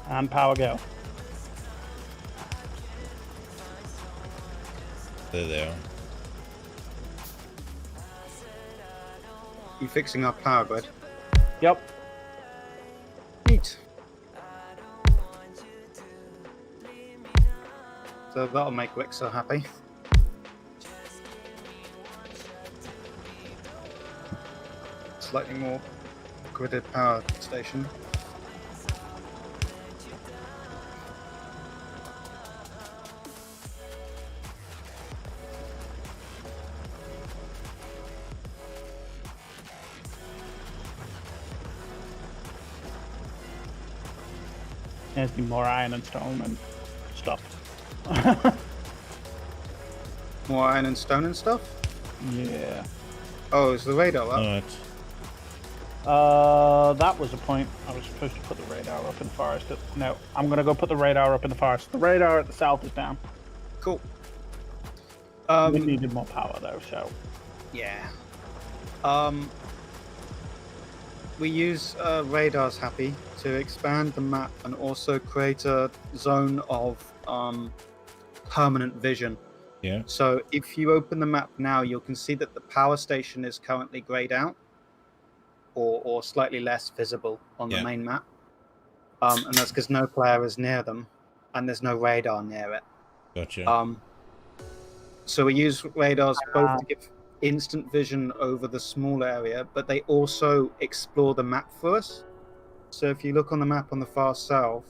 And power go.
There they are.
You fixing our power grid?
Yep.
Neat. So that'll make Wixer happy. Slightly more gridded power station.
There's be more iron and stone and stuff.
More iron and stone and stuff?
Yeah.
Oh, is the radar up?
Alright.
That was a point. I was supposed to put the radar up in the forest. No, I'm gonna go put the radar up in the forest. The radar at the south is down.
Cool.
We needed more power though, so.
Yeah. We use radars, Happy, to expand the map and also create a zone of permanent vision.
Yeah.
So if you open the map now, you can see that the power station is currently grayed out or slightly less visible on the main map. And that's because no player is near them and there's no radar near it.
Gotcha.
So we use radars both to give instant vision over the small area, but they also explore the map for us. So if you look on the map on the far south,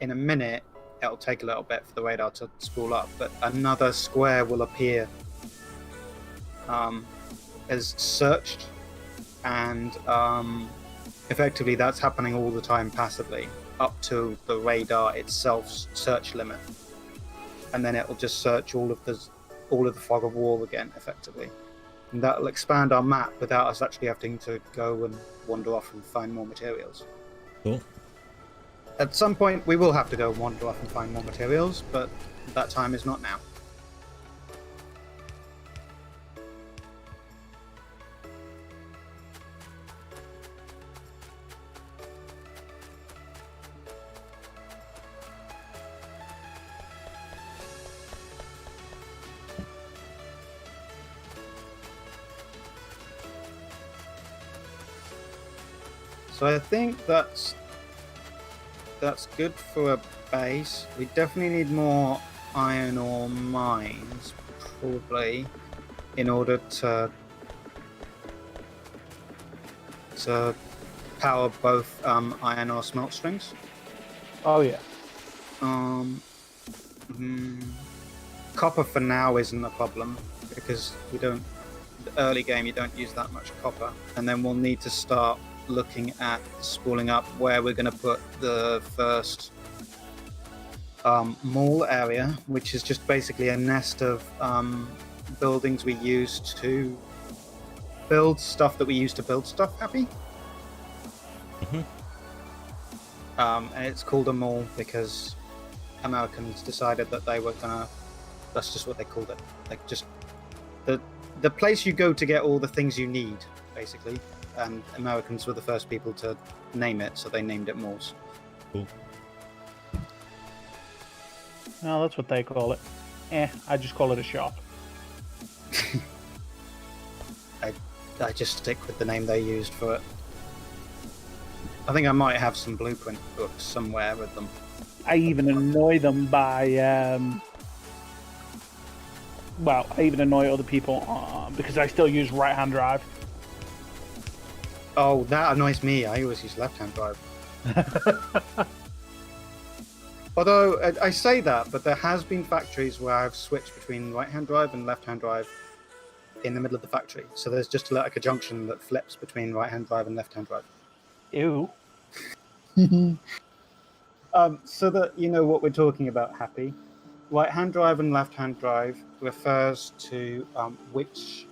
in a minute, it'll take a little bit for the radar to spool up, but another square will appear as searched and effectively that's happening all the time passively up to the radar itself's search limit, and then it'll just search all of the fog of war again effectively, and that'll expand our map without us actually having to go and wander off and find more materials.
Cool.
At some point we will have to go and wander off and find more materials, but that time is not now. So I think that's good for a base. We definitely need more iron ore mines, probably, in order to power both iron ore smelt strings.
Oh yeah.
Copper for now isn't a problem because the early game you don't use that much copper, and then we'll need to start looking at spooling up where we're going to put the first mall area, which is just basically a nest of buildings we use to build stuff that we use to build stuff. Happy? And it's called a mall because Americans decided that they were gonna. That's just what they called it. Like just the place you go to get all the things you need, basically. And Americans were the first people to name it, so they named it malls.
Cool.
Oh, that's what they call it. I just call it a shop.
I just stick with the name they used for it. I think I might have some blueprint books somewhere with them.
I even annoy them by, I even annoy other people because I still use right-hand drive.
Oh, that annoys me. I always use left-hand drive. Although, I say that, but there has been factories where I've switched between right-hand drive and left-hand drive in the middle of the factory. So there's just like a junction that flips between right-hand drive and left-hand drive.
Ew.
So that you know what we're talking about, Happy. Right-hand drive and left-hand drive refers to which...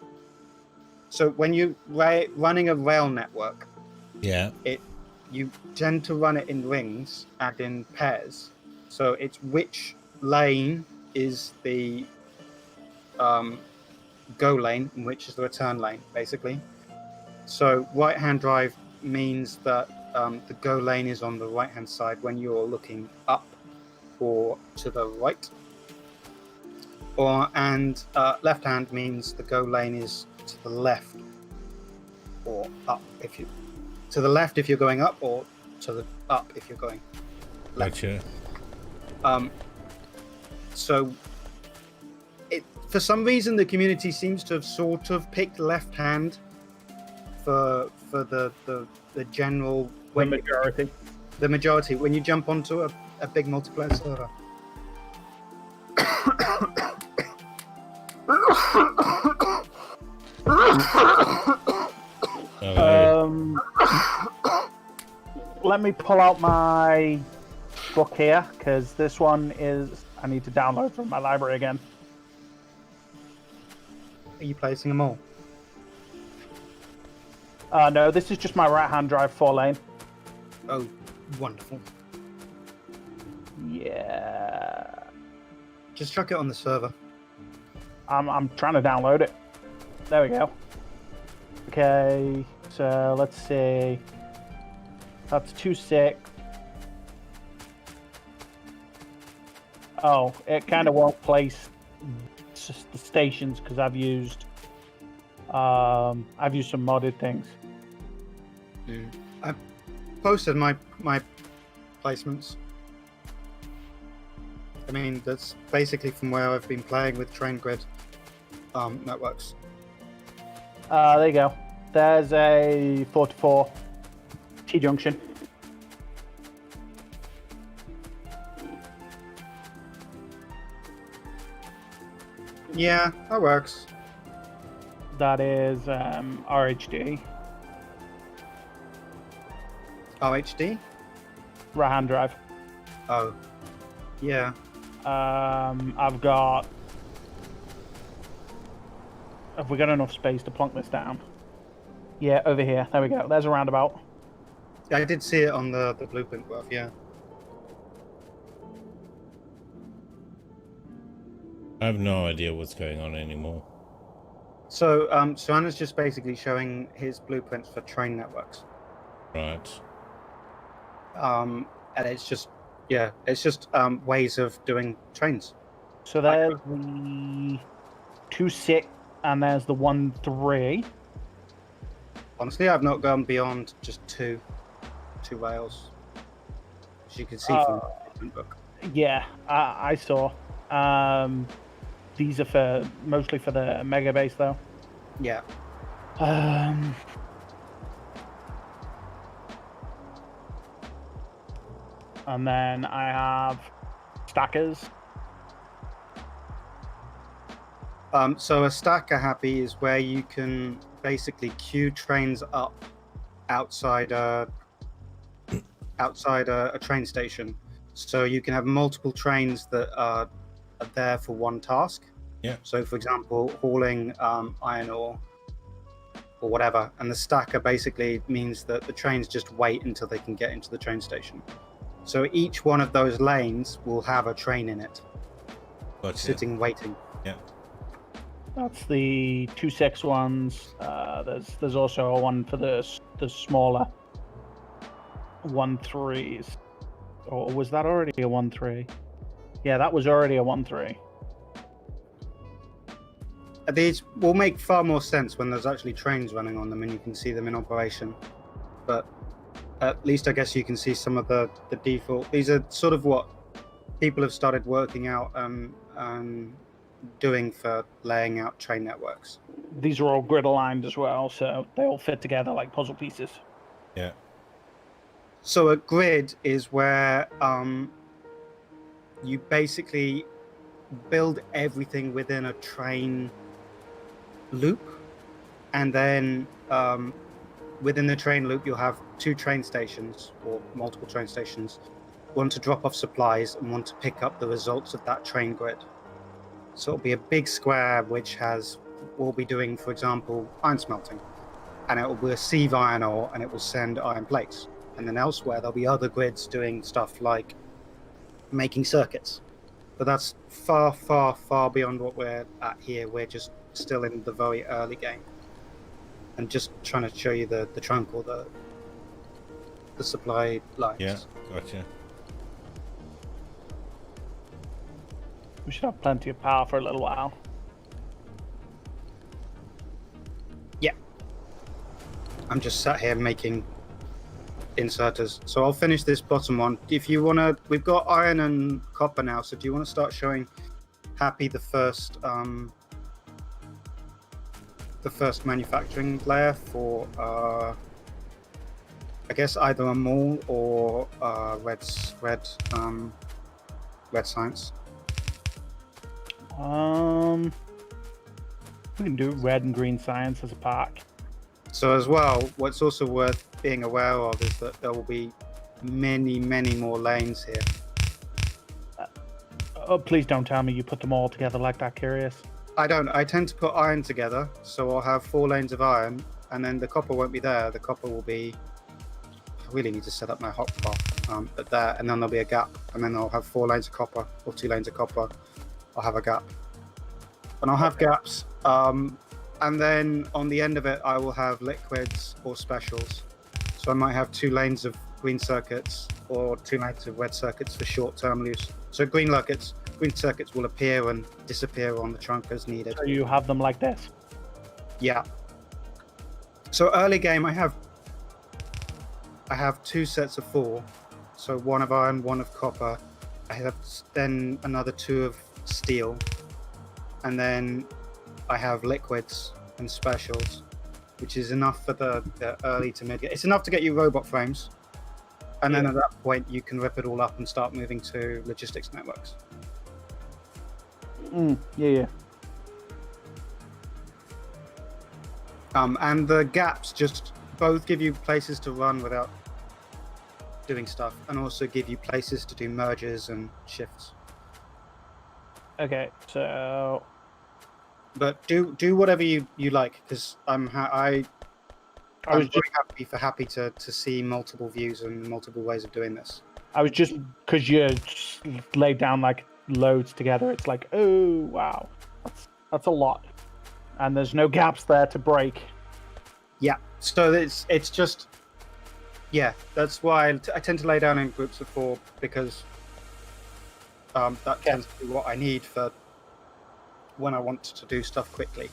So when you running a rail network, you tend to run it in rings and in pairs. So it's which lane is the go lane and which is the return lane, basically. So right-hand drive means that the go lane is on the right-hand side when you're looking up or to the right. And left-hand means the go lane is to the left or up to the left if you're going up, or to the up if you're going left.
Gotcha.
So for some reason the community seems to have sort of picked left hand for the general
Majority.
The majority when you jump onto a big multiplayer server.
Let me pull out my book here, because this one is... I need to download from my library again.
Are you placing them all?
No, this is just my right-hand drive 4-lane.
Oh, wonderful.
Yeah.
Just chuck it on the server.
I'm trying to download it. There we go. Okay, so let's see. That's 2.6. Oh, it kind of won't place the stations because I've used some modded things.
I posted my placements. I mean, that's basically from where I've been playing with train grid networks.
There you go. There's a 44 T-junction.
Yeah, that works.
That is RHD.
OHD?
Right-hand drive.
Oh, yeah.
I've got... Have we got enough space to plonk this down? Yeah, over here. There we go. There's a roundabout.
I did see it on the blueprint graph, yeah.
I have no idea what's going on anymore.
So, Surrannah's just basically showing his blueprints for train networks.
Right.
And it's just, yeah, it's just ways of doing trains.
So there's the 2-6, and there's the 1-3.
Honestly, I've not gone beyond just two rails, as you can see from the blueprint book.
Yeah, I saw. These are mostly for the mega base, though.
Yeah.
And then I have stackers.
So a stacker happy is where you can basically queue trains up outside a train station. So you can have multiple trains that are there for one task.
Yeah.
So for example, hauling iron ore or whatever, and the stacker basically means that the trains just wait until they can get into the train station. So each one of those lanes will have a train in it,
Gotcha.
sitting waiting.
Yeah.
That's the 2-6 ones. There's also a one for the smaller 1-3s. Or was that already a 1-3? Yeah, that was already a 1-3.
These will make far more sense when there's actually trains running on them and you can see them in operation. But at least I guess you can see some of the default. These are sort of what people have started working out and doing for laying out train networks.
These are all grid aligned as well, so they all fit together like puzzle pieces.
Yeah.
So a grid is where you basically build everything within a train loop, and then within the train loop you'll have two train stations or multiple train stations, one to drop off supplies and one to pick up the results of that train grid. So it'll be a big square which will be doing, for example, iron smelting, and it will receive iron ore and it will send iron plates. And then elsewhere there'll be other grids doing stuff like making circuits. But that's far, far, far beyond what we're at here. We're just still in the very early game, and just trying to show you the trunk or the supply lines.
Yeah. Gotcha.
We should have plenty of power for a little while.
Yeah. I'm just sat here making inserters. So I'll finish this bottom one. If you want to, we've got iron and copper now. So do you want to start showing Happy the first manufacturing layer for, I guess either a mall or red science.
We can do red and green science as a pack.
So as well, what's also worth being aware of is that there will be many, many more lanes here.
Oh, please don't tell me you put them all together like that, Curious.
I don't. I tend to put iron together, so I'll have 4 lanes of iron, and then the copper won't be there. The copper will be... I really need to set up my hotbar, but there, and then there'll be a gap, and then I'll have 4 lanes of copper, or 2 lanes of copper. I'll have a gap. And I'll have gaps, and then on the end of it, I will have liquids or specials. So I might have 2 lanes of green circuits, or 2 lanes of red circuits for short-term use. So green circuits will appear and disappear on the trunk as needed.
So you have them like this?
Yeah. So early game, I have 2 sets of 4. So 1 of iron, 1 of copper. I have then another 2 of steel, and then I have liquids and specials, which is enough for the early to mid. It's enough to get you robot frames, and then at that point you can rip it all up and start moving to logistics networks.
Yeah.
And the gaps just both give you places to run without doing stuff, and also give you places to do merges and shifts.
Okay, so
But do whatever you like, because I'm very happy to see multiple views and multiple ways of doing this.
I was just because you laid down like loads together. It's like, oh wow, that's a lot, and there's no gaps there to break.
Yeah, so it's just, yeah, that's why I tend to lay down in groups of 4, because that tends to be what I need for when I want to do stuff quickly.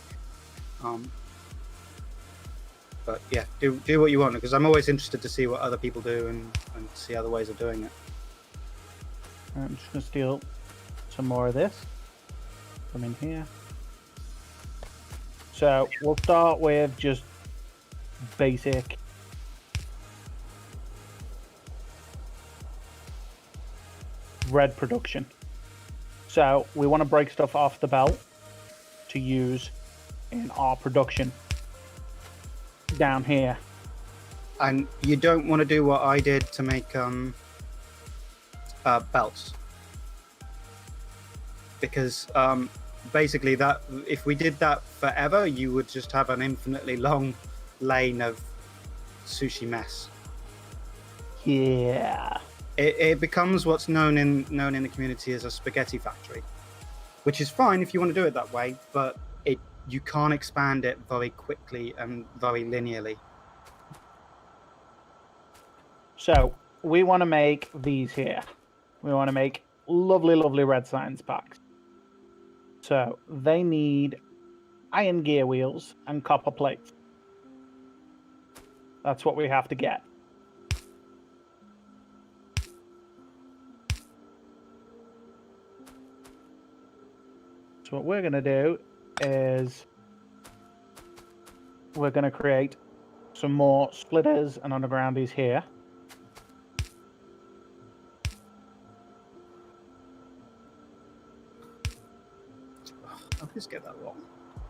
But yeah, do what you want, because I'm always interested to see what other people do and see other ways of doing it.
I'm just gonna steal some more of this. Come in here. So we'll start with just basic red production. So we want to break stuff off the belt to use in our production down here.
And you don't want to do what I did to make belts, because basically that if we did that forever, you would just have an infinitely long lane of sushi mess.
Yeah.
It becomes what's known in the community as a spaghetti factory, which is fine if you want to do it that way, but you can't expand it very quickly and very linearly.
So we want to make these here. We want to make lovely, lovely red science packs. So they need iron gear wheels and copper plates. That's what we have to get. So what we're going to do is we're going to create some more splitters and undergroundies here.
I just get that wrong.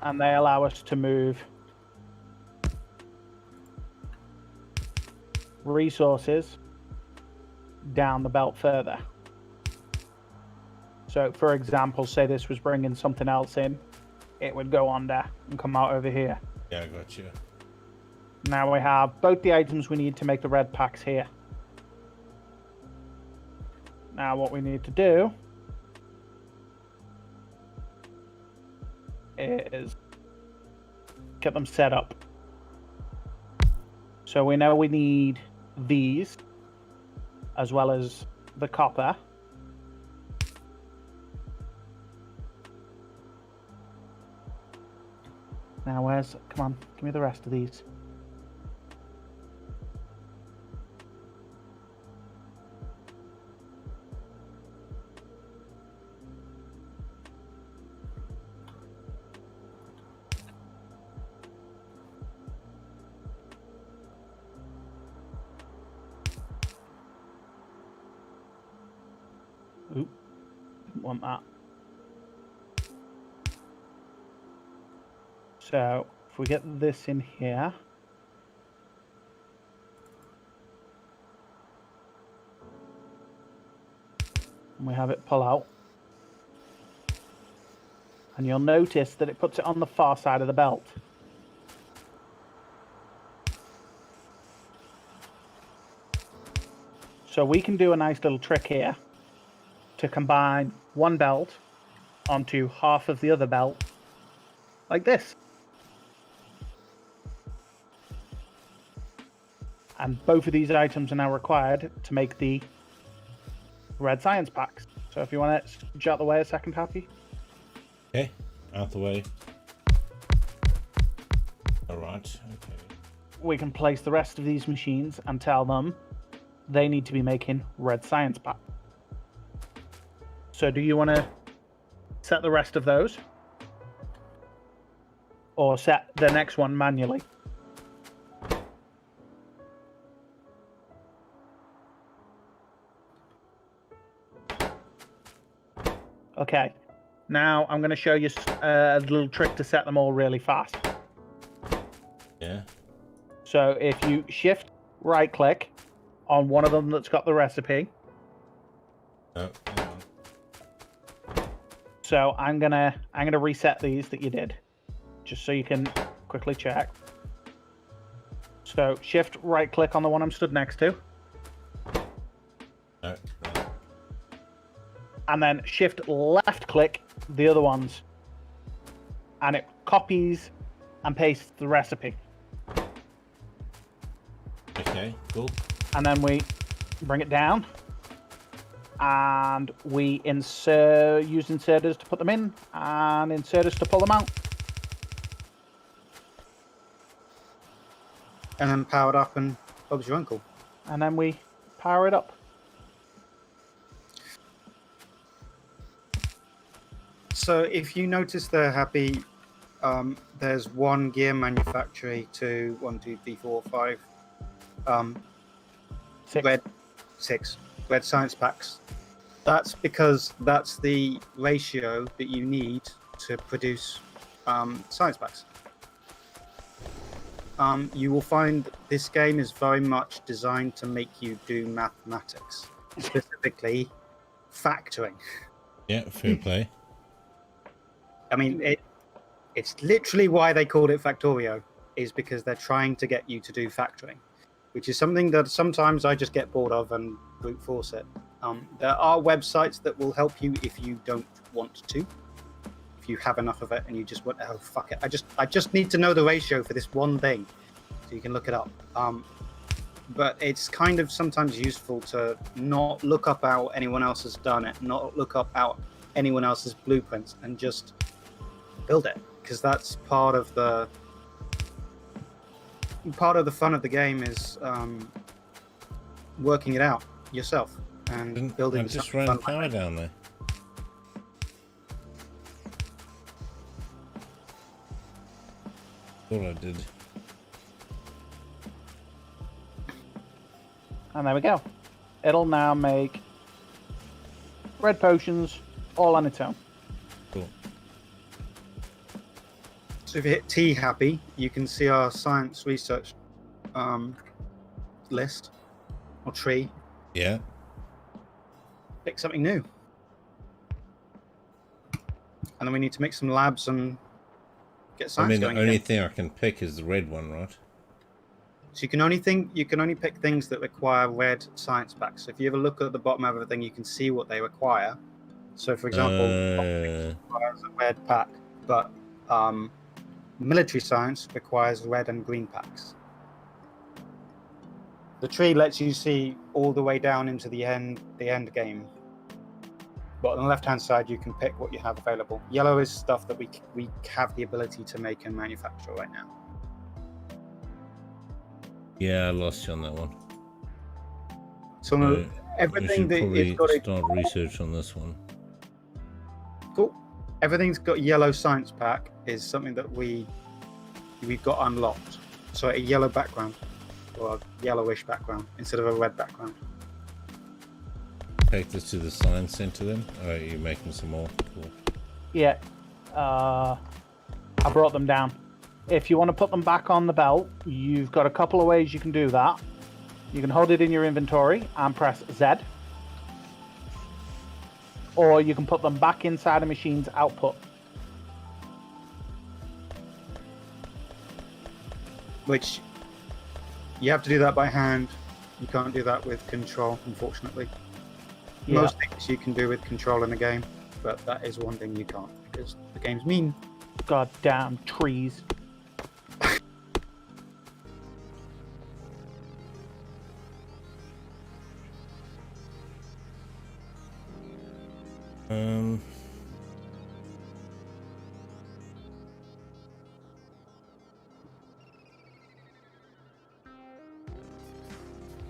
And they allow us to move resources down the belt further. So, for example, say this was bringing something else in, it would go under and come out over here.
Yeah, I got you.
Now we have both the items we need to make the red packs here. Now what we need to do is get them set up. So we know we need these as well as the copper. Now come on, give me the rest of these. Oop, didn't want that. So, if we get this in here, and we have it pull out, and you'll notice that it puts it on the far side of the belt. So we can do a nice little trick here to combine one belt onto half of the other belt, like this. And both of these items are now required to make the red science packs. So if you want to jot the way a second, Happy.
Okay, out the way. All right, okay.
We can place the rest of these machines and tell them they need to be making red science packs. So do you want to set the rest of those? Or set the next one manually? Okay, now I'm going to show you a little trick to set them all really fast.
Yeah.
So if you shift right click on one of them that's got the recipe.
Oh, hang on.
So I'm gonna reset these that you did, just so you can quickly check. So shift right click on the one I'm stood next to,
No,
and then shift left click the other ones, and it copies and pastes the recipe.
okay, cool.
And then we bring it down, and we use inserters to put them in and inserters to pull them out.
And then powered up and Bob's your uncle.
And then we power it up.
So if you notice they're happy, there's 1 gear manufacturer, 2, 1, 2, 3, 4, 5,
6.
6 red science packs. That's because that's the ratio that you need to produce science packs. You will find this game is very much designed to make you do mathematics, specifically factoring.
Yeah, fair play.
I mean, it's literally why they called it Factorio, is because they're trying to get you to do factoring, which is something that sometimes I just get bored of and brute force it. There are websites that will help you if you don't want to. If you have enough of it and you just want, oh fuck it, I just need to know the ratio for this one thing, so you can look it up. But it's kind of sometimes useful to not look up how anyone else has done it, not look up how anyone else's blueprints, and just build it, because that's part of the fun of the game is working it out yourself and building.
I just ran power down there. Thought I did.
And there we go. It'll now make red potions all on its own.
Cool.
So if you hit T happy, you can see our science research list or tree.
Yeah.
Pick something new. And then we need to make some labs and get
I
science
mean, the
going
only
again.
thing I can pick is the red one, right?
So you can only pick things that require red science packs. So if you ever look at the bottom of everything, you can see what they require. So for example, requires a red pack, but military science requires red and green packs. The tree lets you see all the way down into the end game. But on the left-hand side, you can pick what you have available. Yellow is stuff that we have the ability to make and manufacture right now.
Yeah, I lost you on that one.
So everything that
probably
it's got
start research on this one.
cool. Everything's got yellow science pack is something that we've got unlocked. So a yellow background or a yellowish background instead of a red background.
Take this to the science center then. Oh, you're making some more. Cool.
Yeah. I brought them down. If you want to put them back on the belt, you've got a couple of ways you can do that. You can hold it in your inventory and press Z. Or you can put them back inside a machine's output.
Which you have to do that by hand. You can't do that with control, unfortunately.
Yeah.
Most things you can do with control in the game, but that is one thing you can't because the game's mean.
Goddamn trees.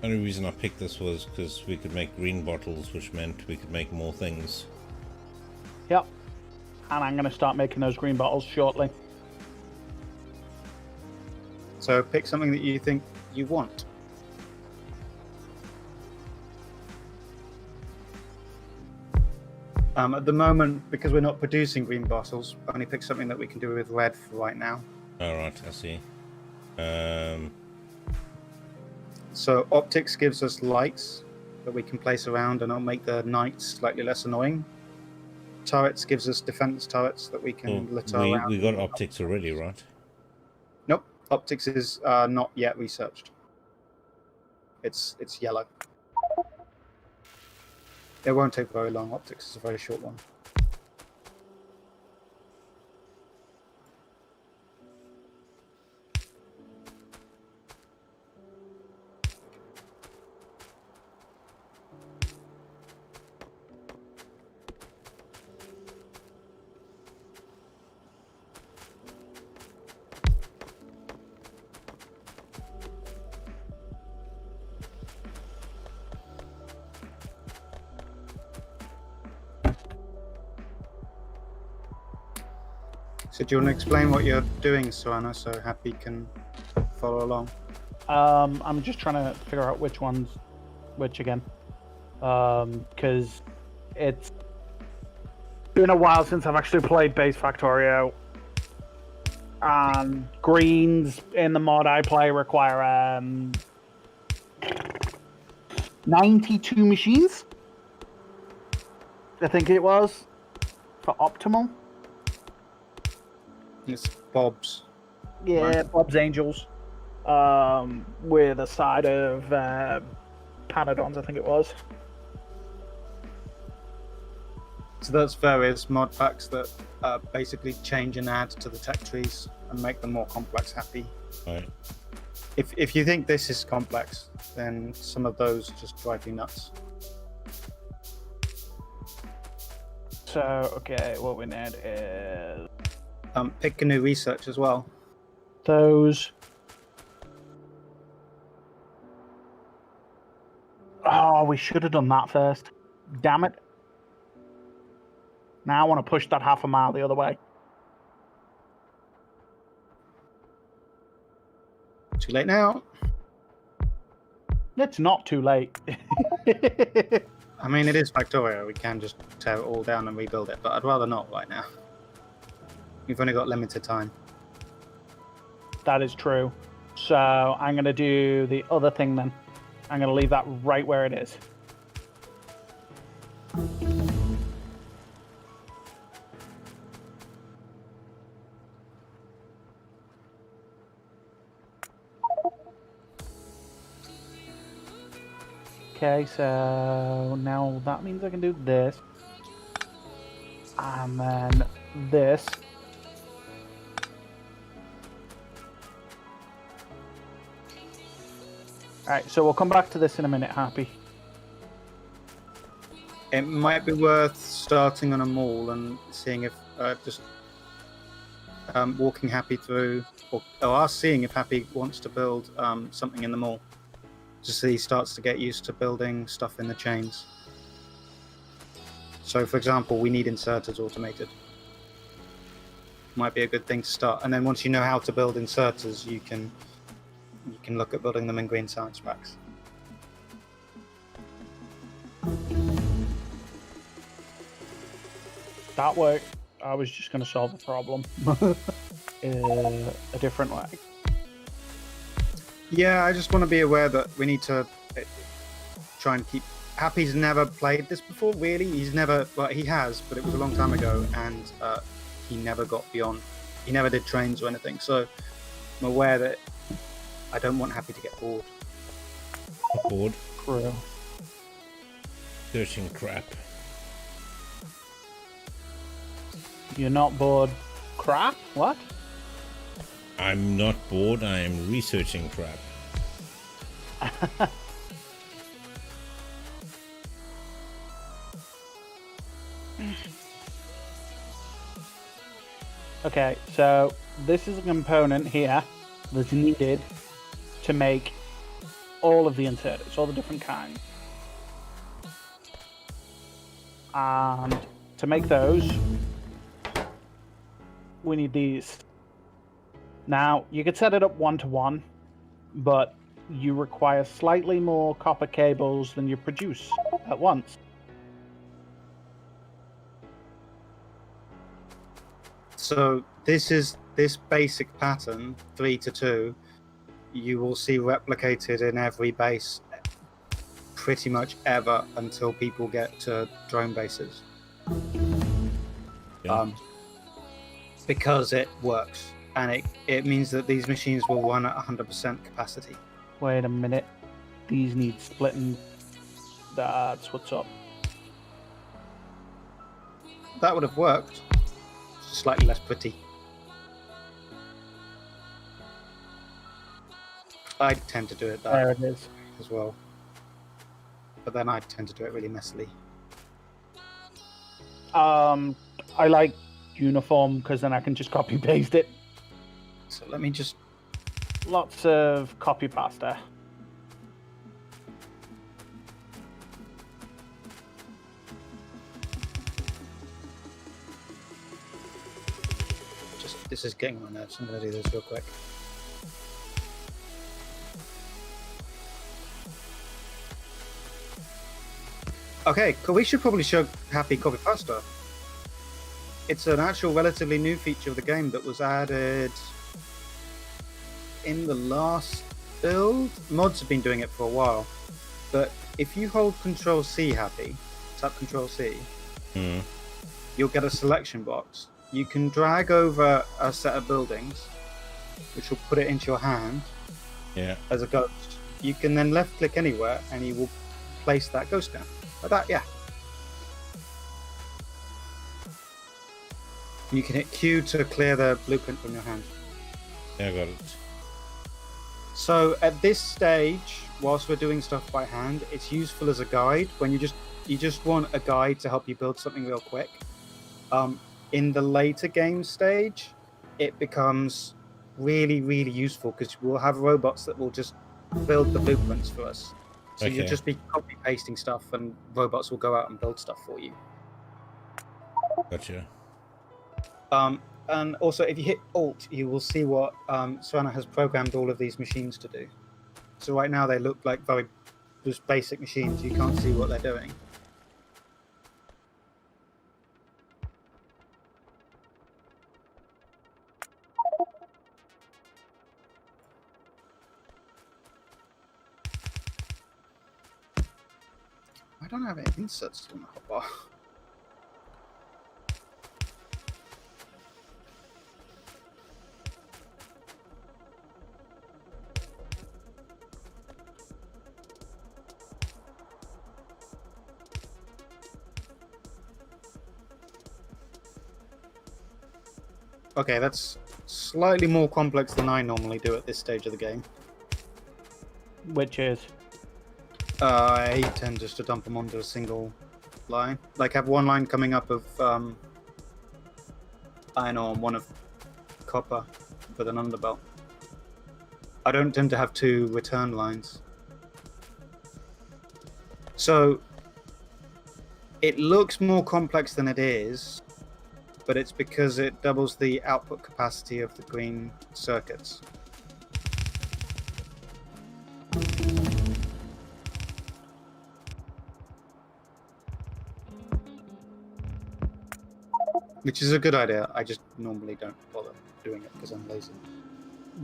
Only reason I picked this was because we could make green bottles, which meant we could make more things.
Yep. And I'm going to start making those green bottles shortly.
So pick something that you think you want. At the moment, because we're not producing green bottles, only pick something that we can do with red for right now.
Alright, I see.
So optics gives us lights that we can place around, and it'll make the night slightly less annoying. Turrets gives us defense turrets that we can litter around.
We got optics already, right?
Nope, optics is not yet researched. It's yellow. It won't take very long. Optics is a very short one. So do you want to explain what you're doing, Surrannah, so Happy can follow along?
I'm just trying to figure out which one's which again. Because it's been a while since I've actually played base Factorio. And greens in the mod I play require 92 machines. I think it was for optimal.
It's Bob's.
Yeah,
Right.
Bob's Angels. With a side of Panadons, I think it was.
So that's various mod packs that basically change and add to the tech trees and make them more complex. Happy.
Right.
If you think this is complex, then some of those just drive you nuts.
So, okay, what we need is
Pick a new research as well.
those. Oh, we should have done that first. Damn it. Now I want to push that half a mile the other way.
Too late now.
It's not too late.
I mean, it is Factorio. We can just tear it all down and rebuild it, but I'd rather not right now. We've only got limited time.
That is true. So I'm going to do the other thing then. I'm going to leave that right where it is. Okay, so now that means I can do this. And then this. Alright, so we'll come back to this in a minute, Happy.
It might be worth starting on a mall and seeing if just walking Happy through, or us seeing if Happy wants to build something in the mall. Just so he starts to get used to building stuff in the chains. So, for example, we need inserters automated. Might be a good thing to start. And then once you know how to build inserters, you can look at building them in green science packs.
That worked. I was just going to solve the problem a different way.
Yeah, I just want to be aware that we need to try and keep... Happy's never played this before, really. He's never... Well, he has, but it was a long time ago, and he never got beyond... He never did trains or anything, so I'm aware that I don't want Happy to get bored.
Bored.
True.
Searching crap.
You're not bored? Crap? What?
I'm not bored, I am researching crap.
Okay, so this is a component here that's needed to make all of the inserters, all the different kinds. And to make those, we need these. Now, you could set it up 1-to-1, but you require slightly more copper cables than you produce at once.
So this basic pattern, 3-to-2, you will see replicated in every base pretty much ever until people get to drone bases.
Yeah.
Because it works, and it means that these machines will run at 100% capacity.
Wait a minute. These need splitting. That's what's up.
That would have worked. Slightly less pretty. I tend to do it that
There it is.
as well. But then I tend to do it really messily.
I like uniform because then I can just copy paste it.
So let me just...
Lots of copy pasta.
This is getting on my nerves. I'm going to do this real quick. Okay, cool. We should probably show Happy Copy Pasta. It's an actual relatively new feature of the game that was added in the last build. Mods have been doing it for a while. But if you hold Control C, Happy, tap Control C, you'll get a selection box. You can drag over a set of buildings, which will put it into your hand as a ghost. You can then left click anywhere and you will place that ghost down. Like that, yeah. You can hit Q to clear the blueprint from your hand.
Yeah, I got it.
So at this stage, whilst we're doing stuff by hand, it's useful as a guide when you just want a guide to help you build something real quick. In the later game stage, it becomes really, really useful because we'll have robots that will just build the blueprints for us. So you'll just be copy pasting stuff, and robots will go out and build stuff for you.
Gotcha.
And also, if you hit Alt, you will see what Surrannah has programmed all of these machines to do. So right now they look like very just basic machines. You can't see what they're doing. I don't have any inserts on the hotbar. Okay, that's slightly more complex than I normally do at this stage of the game.
Which is?
I tend just to dump them onto a single line. Like, have one line coming up of iron ore and one of copper with an underbelt. I don't tend to have two return lines. So, it looks more complex than it is, but it's because it doubles the output capacity of the green circuits. Which is a good idea. I just normally don't bother doing it because I'm lazy.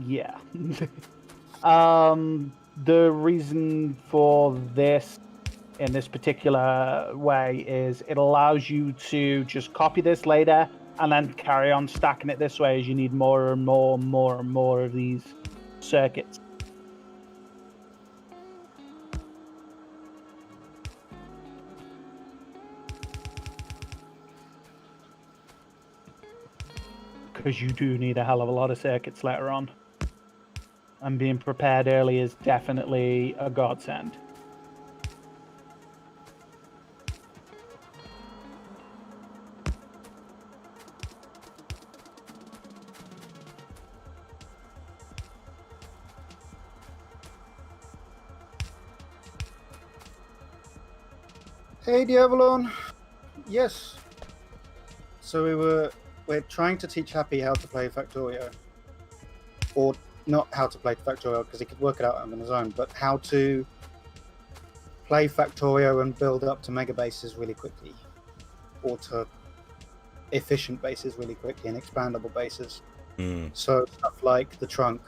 Yeah. The reason for this in this particular way is it allows you to just copy this later and then carry on stacking it this way as you need more and more and more and more of these circuits. Because you do need a hell of a lot of circuits later on. And being prepared early is definitely a godsend.
Hey, Diabolon. Yes. So we're trying to teach Happy how to play Factorio. Or not how to play Factorio, because he could work it out on his own, but how to play Factorio and build up to mega bases really quickly. Or to efficient bases really quickly and expandable bases. So stuff like the trunk,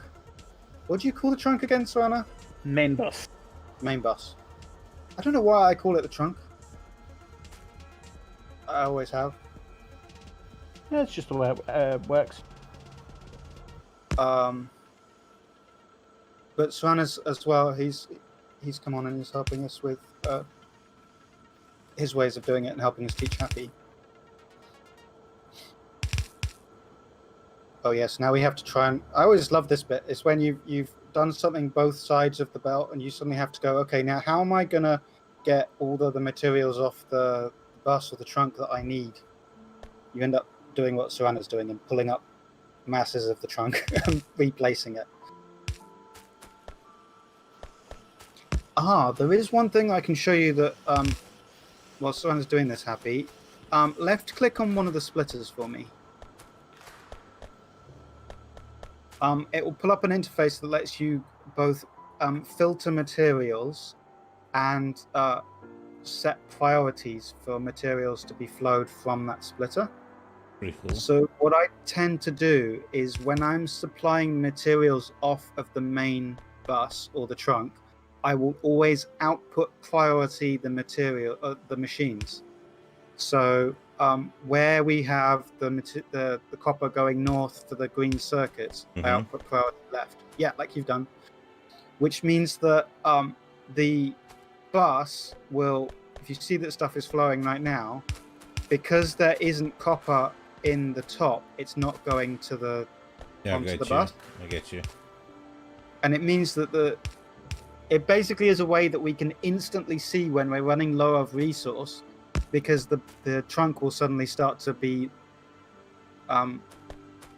What do you call the trunk again, Surrannah?
Main bus.
Main bus. I don't know why I call it the trunk. I always have.
Yeah, it's just the way it works.
But Surrannah's as well. He's come on and he's helping us with his ways of doing it and helping us teach Happy. Oh yes, now we have to try and. I always love this bit. It's when you've done something both sides of the belt, and you suddenly have to go. Okay, now how am I gonna get all the materials off the bus or the trunk that I need? You end up doing what Surrannah's doing and pulling up masses of the trunk and replacing it. There is one thing I can show you that while Surrannah's doing this, Happy. Left click on one of the splitters for me. It will pull up an interface that lets you both filter materials and set priorities for materials to be flowed from that splitter.
Pretty cool.
So what I tend to do is when I'm supplying materials off of the main bus or the trunk, I will always output priority the material, the machines. So where we have the copper going north for the green circuits, I output priority left. Yeah, like you've done. Which means that the bus will, if you see that stuff is flowing right now, because there isn't copper in the top, it's not going to the onto the bus.
I get you.
And it means that it basically is a way that we can instantly see when we're running low of resource, because the trunk will suddenly start to be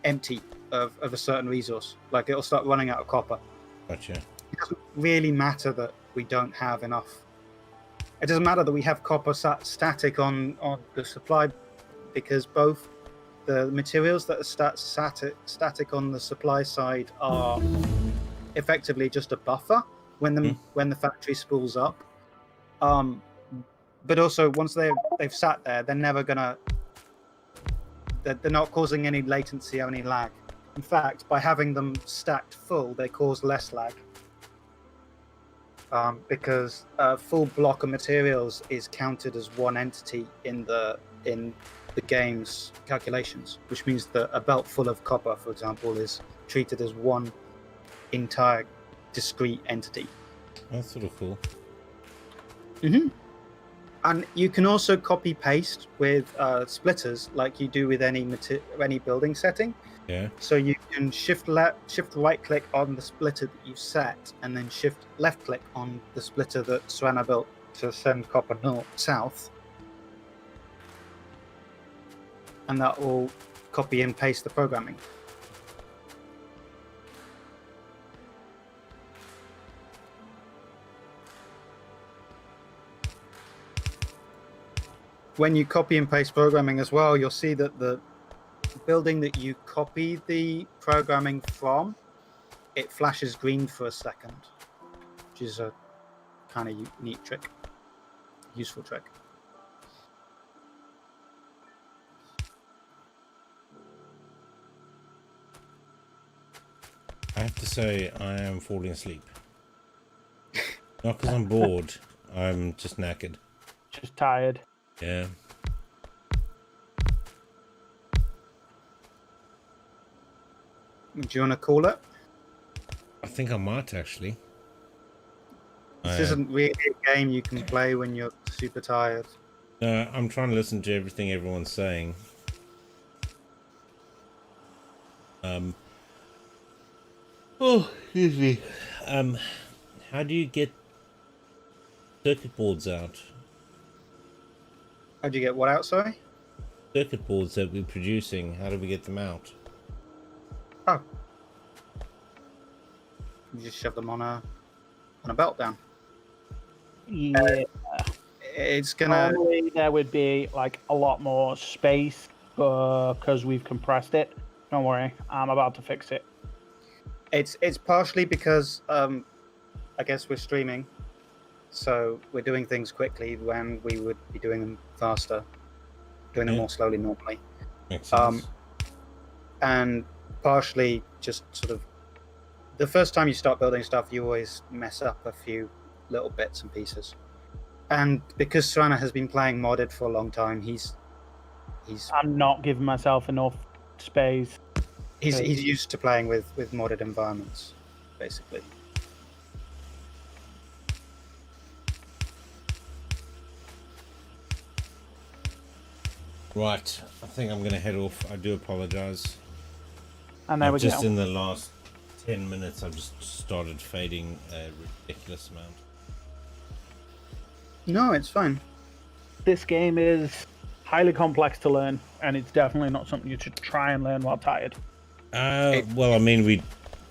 empty of a certain resource. Like it'll start running out of copper.
Gotcha.
It doesn't really matter that we don't have enough. It doesn't matter that we have copper static on the supply, because both the materials that are static on the supply side are effectively just a buffer when the factory spools up. But also once they've sat there, they're never gonna. They're not causing any latency or any lag. In fact, by having them stacked full, they cause less lag. Because a full block of materials is counted as one entity in the game's calculations, which means that a belt full of copper, for example, is treated as one entire discrete entity.
That's sort of cool.
And you can also copy paste with splitters, like you do with any building setting.
Yeah.
So you can shift right click on the splitter that you've set, and then shift left click on the splitter that Surrannah built to send copper south, and that will copy and paste the programming. When you copy and paste programming as well, you'll see that the building that you copy the programming from, it flashes green for a second, which is a kind of neat trick, useful trick.
I have to say, I am falling asleep. Not because I'm bored, I'm just knackered.
Just tired.
Yeah.
Do you want to call it?
I think I might actually.
This isn't really a game you can play when you're super tired.
No, I'm trying to listen to everything everyone's saying. Oh, excuse me. How do you get circuit boards out?
How'd you get what out, sorry?
Circuit boards that we're producing, how do we get them out?
Oh. You just shove them on a belt down.
Yeah.
It's gonna.
Normally there would be like a lot more space because we've compressed it. Don't worry, I'm about to fix it.
It's partially because I guess we're streaming, so we're doing things quickly when we would be doing them faster, doing them more slowly normally.
Makes sense.
And partially just sort of the first time you start building stuff, you always mess up a few little bits and pieces. And because Surrannah has been playing modded for a long time, he's
I'm not giving myself enough space.
he's used to playing with modded environments, basically.
Right, I think I'm gonna head off. I do apologize.
And there we
Just
go.
in the last 10 minutes, I've just started fading a ridiculous amount.
No, it's fine.
This game is highly complex to learn, and it's definitely not something you should try and learn while tired.
Well, I mean,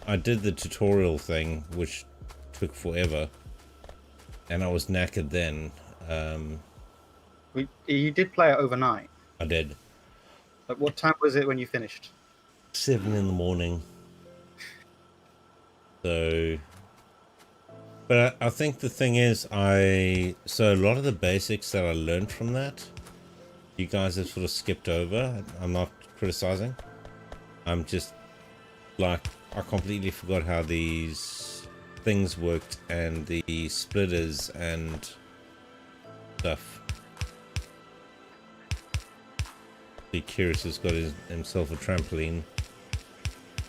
I did the tutorial thing, which took forever, and I was knackered then.
You did play it overnight.
I did.
Like, what time was it when you finished?
7 in the morning. So, but I think the thing is, so a lot of the basics that I learned from that, you guys have sort of skipped over. I'm not criticizing. I'm just like, I completely forgot how these things worked and the splitters and stuff. The Kirrus has got himself a trampoline.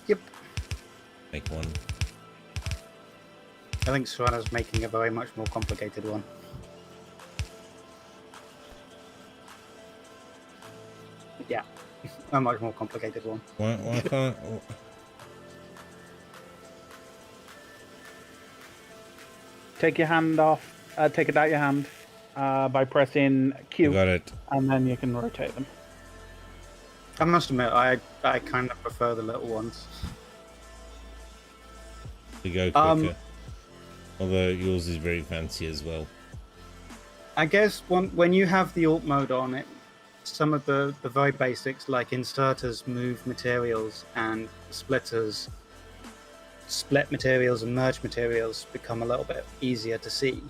Yep.
Make one.
I think Surrannah's making a very much more complicated one. Yeah, a much more complicated one.
Why can't?
Take your hand off. Take it out your hand by pressing Q,
You got it.
and then you can rotate them.
I must admit, I kind of prefer the little ones.
To go quicker. Although yours is very fancy as well.
I guess when you have the alt mode on it, some of the very basics like inserters, move materials, and splitters, split materials and merge materials become a little bit easier to see.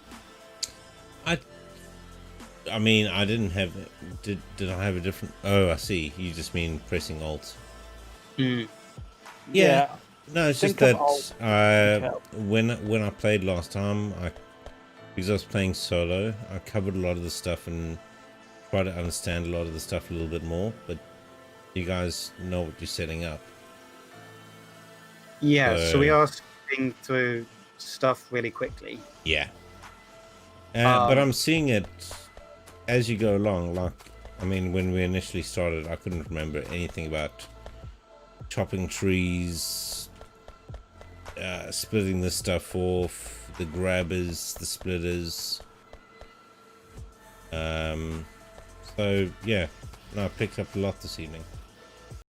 I mean, I didn't have. Did I have a different? Oh, I see. You just mean pressing Alt.
Mm.
Yeah. No, it's just
Think
that
of
when I played last time, because I was playing solo, I covered a lot of the stuff and tried to understand a lot of the stuff a little bit more. But you guys know what you're setting up.
Yeah, so we are skipping through stuff really quickly.
Yeah. But I'm seeing it as you go along. Like, I mean, when we initially started, I couldn't remember anything about chopping trees, splitting this stuff off, the grabbers, the splitters. So yeah, no, I picked up a lot this evening.